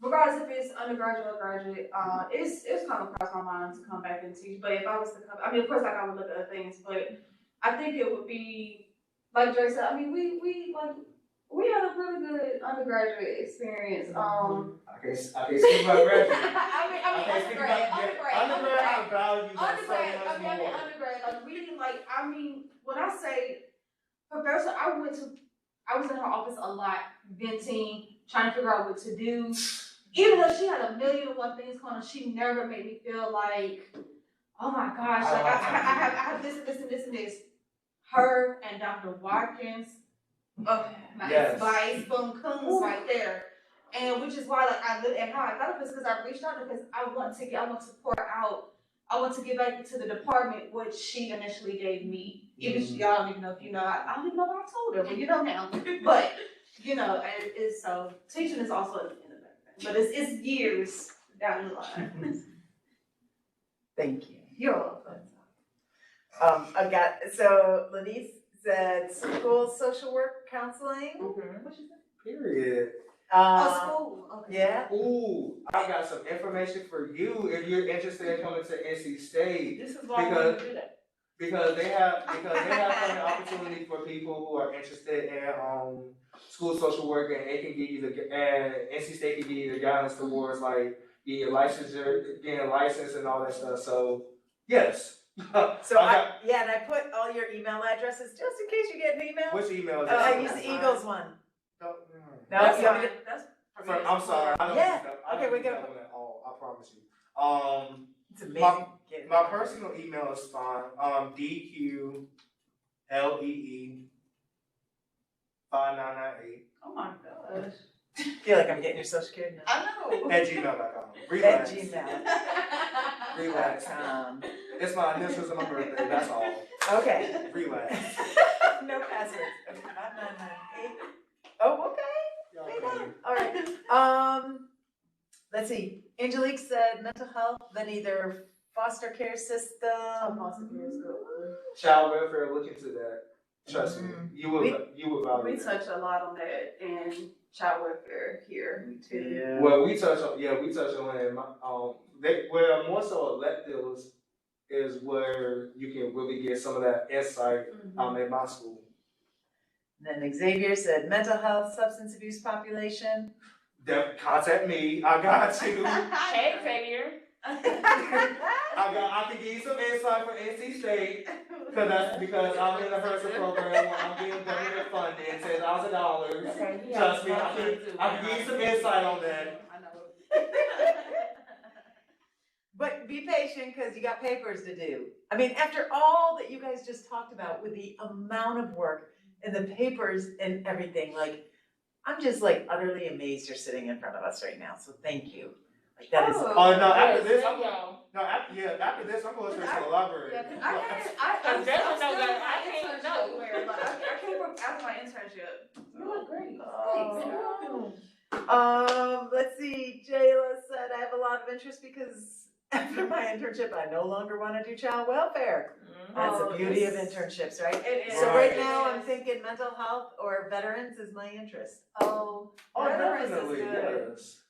Regardless if it's undergraduate or graduate, it's kind of crossed my mind to come back and teach. But if I was to come, I mean, of course, like I would look at other things, but I think it would be like Dre said. I mean, we had a really good undergraduate experience. I can't speak about graduate. Undergrad. Undergrad. When I say professor, I was in her office a lot, venting, trying to figure out what to do. Even though she had a million and one things going on, she never made me feel like, oh my gosh, like I have this and this and this and this. Her and Dr. Watkins, advice, boom, coons right there. And which is why, like, and how I thought of this because I reached out because I want to pour out I want to give back to the department what she initially gave me. Even y'all don't even know if you know, I don't even know what I told her, but you know now. But, you know, it's so, teaching is also in the background, but it's years down the line. Thank you. You're welcome. I got, so Lenise said school social work counseling. Period. School, okay. Yeah. Ooh, I got some information for you if you're interested in coming to NC State. This is why I want to do that. Because they have an opportunity for people who are interested in school social work, and it can give you NC State can give you the guidance towards like getting licensure, getting licensed and all that stuff. So yes. So and I put all your email addresses just in case you get an email. Which email is I that? use the Eagles one. No, No, you want me to- I'm sorry. I don't Yeah. use that. I Okay, don't we use gotta that one at all. I promise you. It's amazing. My personal email is fine. DQLEE 5998 Oh my gosh. I feel like I'm getting your social security number. I know. at gmail.com. At Relax. Gmail. Relax. It's my initials and my birthday. That's all. Okay. Relax. No passwords. 5998. Oh, okay. Y'all Hey, crazy. now. All right. Let's see. Angelique said mental health, then either foster care system. Foster care is good. Child welfare, look into that. Trust me. Mhm. You would value We that. touch a lot on that and child welfare here too. Yeah. Well, we touch on it. Where more so electives is where you can really get some of that insight in my school. Then Xavier said mental health, substance abuse population. Contact me. I got you. Hey, Xavier. I can give you some insight for NC State because I'm in the HRSA program where I'm getting government funded, $10,000. Okay, he Trust me, has I one too. can give you some insight on that. I know. But be patient, because you got papers to do. I mean, after all that you guys just talked about with the amount of work and the papers and everything, like, I'm just like utterly amazed you're sitting in front of us right now, so thank you. Like, that is. Oh no! After this, There you go. After this, I'm going straight to the library. Yeah, 'cause I Cause Jalyn know still that in I my can't internship know. where, like, I came from after my internship. You look great. Let's see, Jayla said, I have a lot of interest because after my internship, I no longer want to do child welfare. That's the beauty of internships, right? It is. So Right. right now, I'm thinking mental health or veterans is my interest. Oh, veterans is Definitely, good. yes.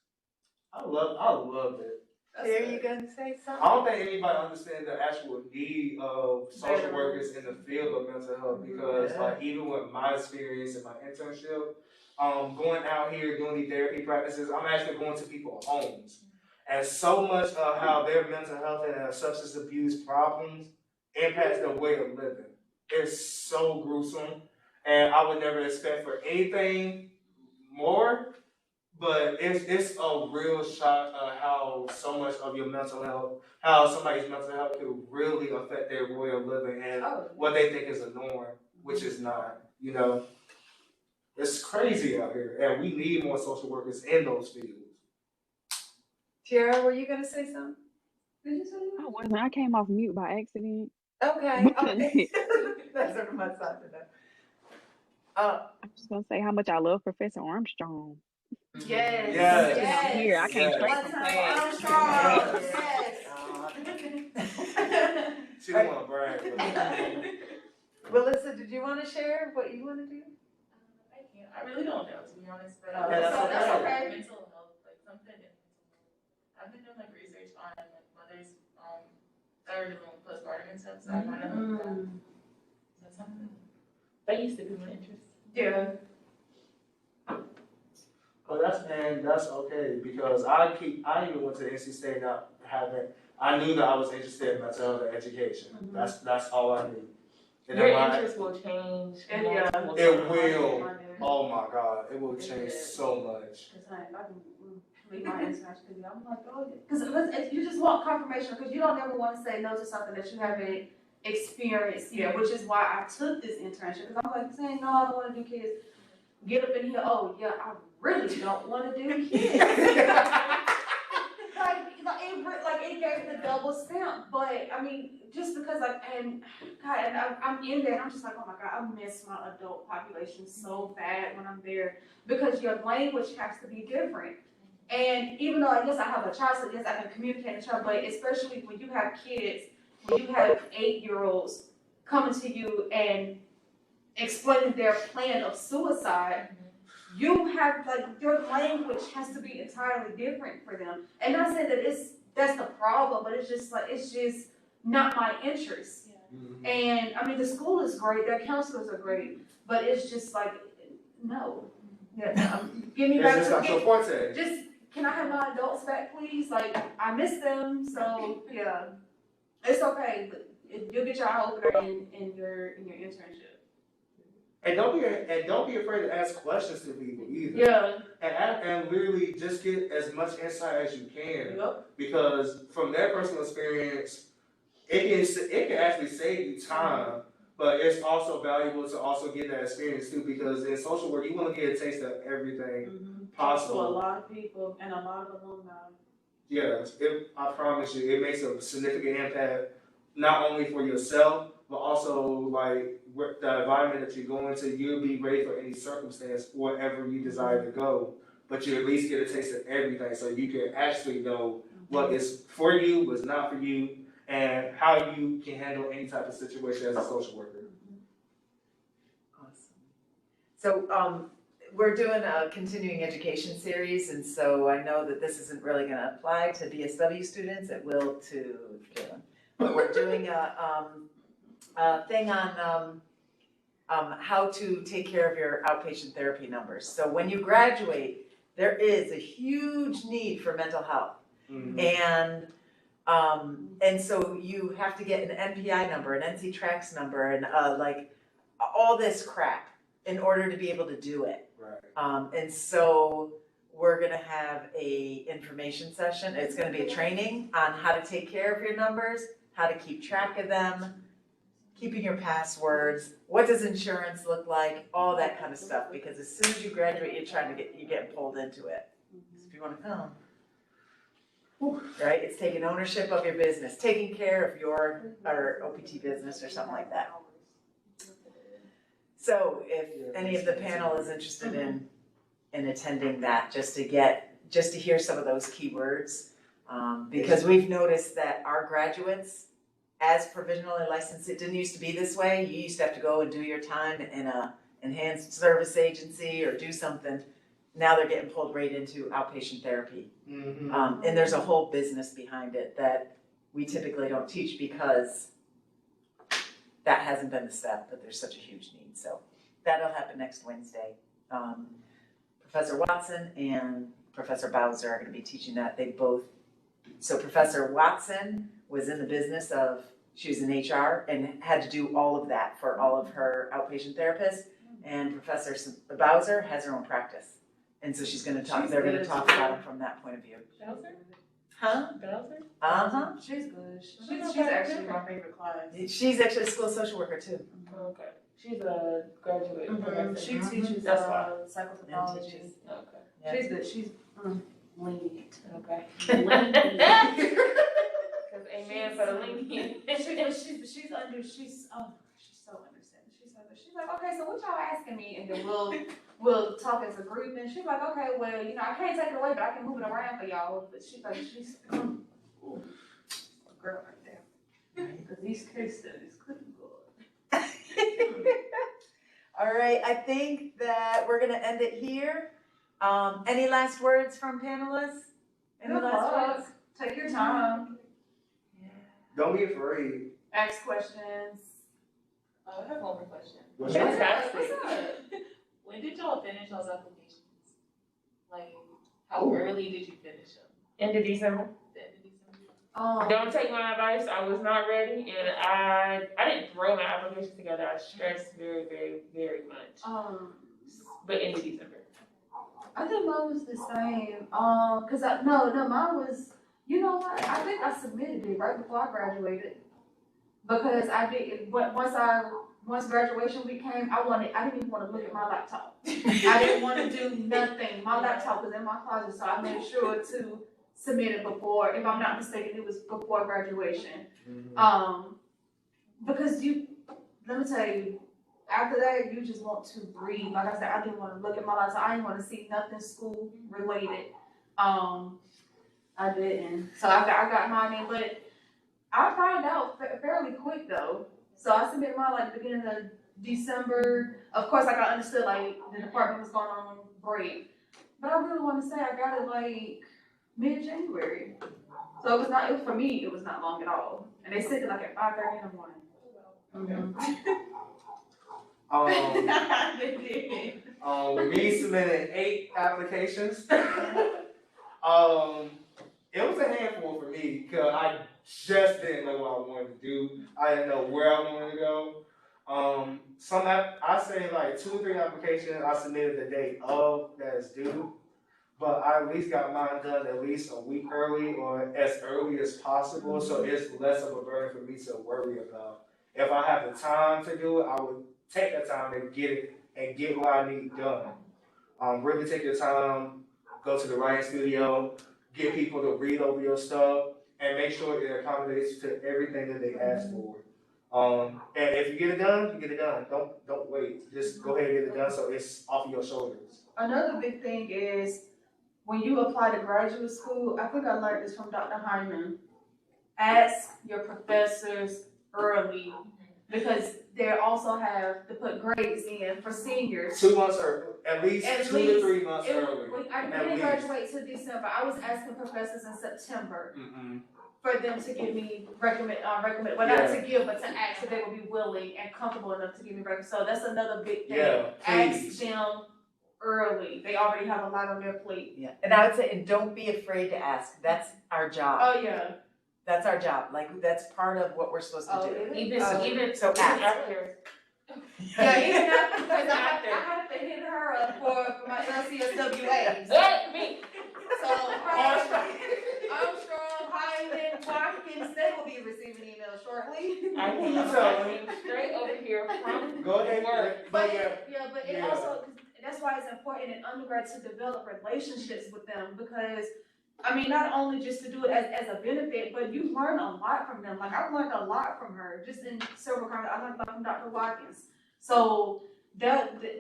I love it. That's Here good. you gonna say I something? don't think anybody understands the actual need of social Veterans. workers in the field of mental health because, Yeah. like, even with my experience and my internship, going out here doing these therapy practices, I'm actually going to people's homes, and so much of how their mental health and their substance abuse problems impacts their way of living. It's so gruesome, and I would never expect for anything more. But it's a real shock of how so much of your mental health, how somebody's mental health could really affect their way of living and what they think is a norm, which is not, you know. It's crazy out here, and we need more social workers in those fields. Tiara, were you gonna say something? Did you say that? I wasn't. I came off mute by accident. Okay, okay. That's what my son did that. I'm just gonna say how much I love Professor Armstrong. Yes. Yes. Yes. Here, I came straight One from time class. Armstrong. Yes. She don't want to brag, but Melissa, did you wanna share what you wanna do? I can't, I really don't know, to be honest, but. Okay, that's okay. Mental health, like something in mental health. I've been doing like research on like mothers, that are dealing with postpartum and stuff, so I wanna know that. That's something. That used to be my interest. Yeah. But that's okay because I even went to NC State not having. I knew that I was interested in mental health and education. That's all I knew. And Your then my- interest will change. Yeah. multiple It times. will. Oh my God, it will change so much. Cause honey, if I can leave my internship, I'm like, oh, yeah. Cause you just want confirmation, cause you don't ever wanna say no to something that you haven't experienced yet, which is why I took this internship, cause I'm like saying, no, I don't wanna do kids. Get up in here, oh, yeah, I really don't wanna do kids. Like it gave the double stamp, but but I mean, just because and I'm in there and I'm just like, oh my God, I miss my adult population so bad when I'm there because your language has to be different. And even though I guess I have a child, so yes, I can communicate with her, but especially when you have kids, when you have 8-year-olds coming to you and explaining their plan of suicide, you have, like, your language has to be entirely different for them. And not saying that that's the problem, but it's just not my interest. Mhm. And I mean, the school is great, their counselors are great, but it's just like, no. Yeah, no. Give me It's back just not your forte. just, can I have my adults back, please? Like, I miss them, so, yeah. It's okay, but you'll get your eye opener in your internship. And don't be afraid to ask questions to people either. Yeah. And literally just get as much insight as you can. Yep. Because from their personal experience, it can actually save you time, but it's also valuable to also get that experience too. Because in social work, you want to get a taste of everything possible. To a lot of people and a lot of alumni. Yeah, I promise you, it makes a significant impact not only for yourself, but also like the environment that you're going to. You'll be ready for any circumstance, wherever you desire to go. But you at least get a taste of everything, so you can actually know what is for you, what's not for you, and how you can handle any type of situation as a social worker. Awesome. So we're doing a continuing education series, and so I know that this isn't really going to apply to BSW students. It will to Jalyn. But we're doing a thing on how to take care of your outpatient therapy numbers. So when you graduate, there is a huge need for mental health. Mm-hmm. And so you have to get an NPI number, an NC Tracks number, and like all this crap in order to be able to do it. Right. And so we're gonna have a information session. It's gonna be a training on how to take care of your numbers, how to keep track of them, keeping your passwords, what does insurance look like, all that kind of stuff. Because as soon as you graduate, you're getting pulled into it. So if you wanna come. Right, it's taking ownership of your business, taking care of your or OPT business or something like that. So if any of the panel is interested in attending that, just to hear some of those keywords, because we've noticed that our graduates, as provisionally licensed, it didn't used to be this way. You used to have to go and do your time in a enhanced service agency or do something. Now they're getting pulled right into outpatient therapy. Mm-hmm. And there's a whole business behind it that we typically don't teach because that hasn't been the step, but there's such a huge need. So that'll happen next Wednesday. Professor Watson and Professor Bowser are going to be teaching that. So Professor Watson was in the business of, she was in HR and had to do all of that for all of her outpatient therapists. And Professor Bowser has her own practice. And so they're going to talk about it from that point of view. Bowser? Huh? Bowser? Uh-huh. She's good. She's actually my favorite class. She's actually a school social worker too. Okay. She's a graduate. She teaches psychopathology. Okay. Yeah. She's good. She's lenient. Okay. Because amen for the lenient. She's so understanding. She's like, okay, so what y'all asking me? And then we'll talk as a group. And she's like, okay, well, I can't take it away, but I can move it around for y'all. But she's a girl right there. Because these case studies couldn't go. All right, I think that we're gonna end it here. Any last words from panelists? Any last words? Take your time. Yeah. Don't be afraid. Ask questions. I have one more question. What's What's up? up? When did y'all finish those applications? Like, how early did you finish them? End of December. The end of December? Don't take my advice. I was not ready, and I didn't throw my application together. I stressed very, very, very much. But end of December. I think mine was the same. Mine was. You know what? I think I submitted it right before I graduated because I did. Once graduation week came, I didn't even want to look at my laptop. I didn't want to do nothing. My laptop was in my closet, so I made sure to submitted before, if I'm not mistaken, it was before graduation. Because let me tell you, after that, you just want to breathe. Like I said, I didn't want to look at my life, so I didn't want to see nothing school related. I didn't. So I got mine in, but I found out fairly quick though. So I submitted mine like the beginning of December. Of course, like I understood like the department was going on break, but I really want to say I got it like mid-January. So it was not. For me, it was not long at all. And they sent it like at 5:30 in the morning. With me submitting 8 applications, it was a handful for me because I just didn't know what I wanted to do. I didn't know where I wanted to go. I say like 2 or 3 applications I submitted the day of that is due, but I at least got mine done at least a week early or as early as possible, so it's less of a burden for me to worry about. If I have the time to do it, I would take the time to get it and get what I need done. Really take your time, go to the writing studio, get people to read over your stuff, and make sure it accommodates to everything that they ask for. And if you get it done, you get it done. Don't wait. Just go ahead and get it done so it's off your shoulders. Another big thing is when you apply to graduate school, I think I learned this from Dr. Hyman. Ask your professors early because they also have to put grades in for seniors. 2 months early, at least 2 to 3 months early. I didn't graduate till December. I was asking professors in September for them to give me recommend, not to give, but to ask if they would be willing and comfortable enough to give me recommend. So that's another big thing. Yeah, ask them early. They already have a lot on their plate. Yeah, and I would say, and don't be afraid to ask. That's our job. Oh yeah. That's our job. Like that's part of what we're supposed to do. Even so after. Yeah, even after, because I have to hit her up for my LCSWAs. Me. So Armstrong, Hyman, Watkins, they will be receiving emails shortly. I came straight over here from Go ahead. work. But it also, that's why it's important in undergrad to develop relationships with them because, I mean, not only just to do it as a benefit, but you learn a lot from them. Like I've learned a lot from her, just in several comments. I learned a lot from Dr. Watkins. So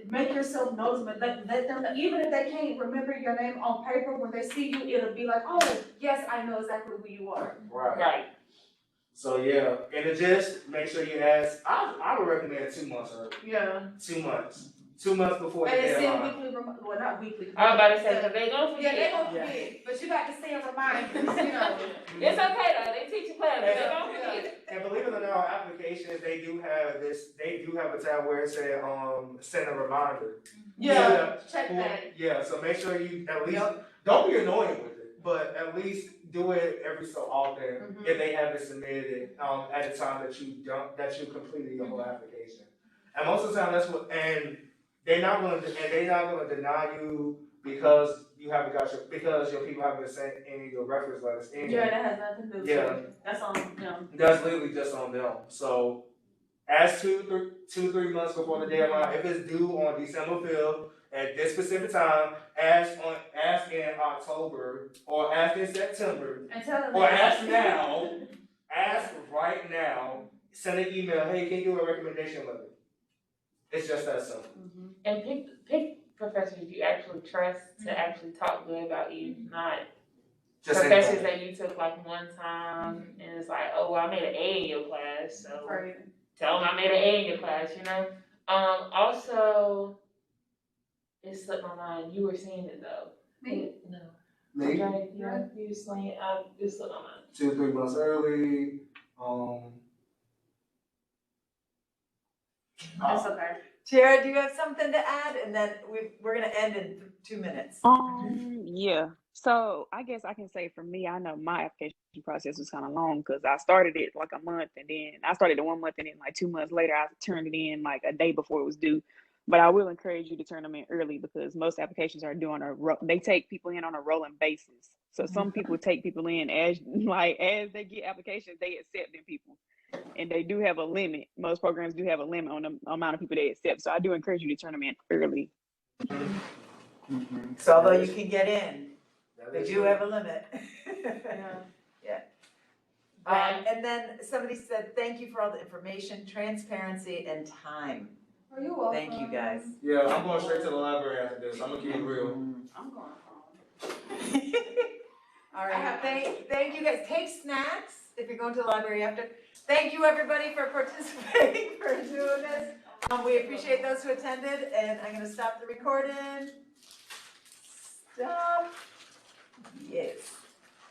make yourself noticeable. Let them know, even if they can't remember your name on paper, when they see you, it'll be like, oh, yes, I know exactly who you are. Right. So yeah, and it just make sure you ask. I would recommend 2 months early. Yeah. 2 months. 2 months before the And it's deadline. send weekly, well, not weekly. I was about to say, because they gonna Yeah, forget. they gonna forget, but you got to send reminders, you know. It's okay though, they teach you clever, they gonna forget. And believe it or not, our applications, they do have a tab where it says, send a reminder. Yeah, check that. Yeah, so make sure you at least, don't be annoying with it, but at least do it every so often if they haven't submitted at the time that you completed your whole application. And most of the time they're not gonna deny you because because your people haven't sent any of your reference letters in. Yeah, that has nothing to do with it. That's on them. That's literally just on them. So ask 2, 3 months before the deadline. If it's due on December 5th at this specific time, ask in October or ask in September. And tell them or ask now. Ask right now. Send an email, hey, can you do a recommendation letter? It's just that simple. And pick professors you actually trust to actually talk good about you, not Just professors anybody. that you took like one time and it's like, oh, well, I made an A in your class, so tell them I made an A in your class, you know? Also, it slipped my mind. You were saying it though. Me? No. Me? Okay, yeah, you were saying it slipped my mind. 2 or 3 months early. That's okay. Tierra, do you have something to add? And then we're gonna end in 2 minutes. Yeah. So I guess I can say for me, I know my application process was kind of long because I started it like a month and then I started it 1 month and then like 2 months later, I turned it in like a day before it was due. But I will encourage you to turn them in early because most applications are due they take people in on a rolling basis. So some people take people in as they get applications, they accept them people. And they do have a limit. Most programs do have a limit on the amount of people they accept. So I do encourage you to turn them in early. So although you can get in, they do have a limit. Yeah. Right. And then somebody said, thank you for all the information, transparency, and time. Are you welcome? Thank you, guys. Yeah, I'm going straight to the library after this. I'm gonna keep it real. I'm going home. All right, thank you guys. Take snacks if you're going to the library after. Thank you, everybody, for participating, for doing this. We appreciate those who attended, and I'm gonna stop the recording. Stop. Yes.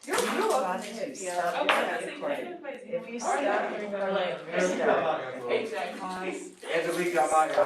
You're welcome to hit me Stop up. the Okay, recording. If you Stop. stop the recording, you're stopped. Exactly. Pause. Angelique, I'm out here.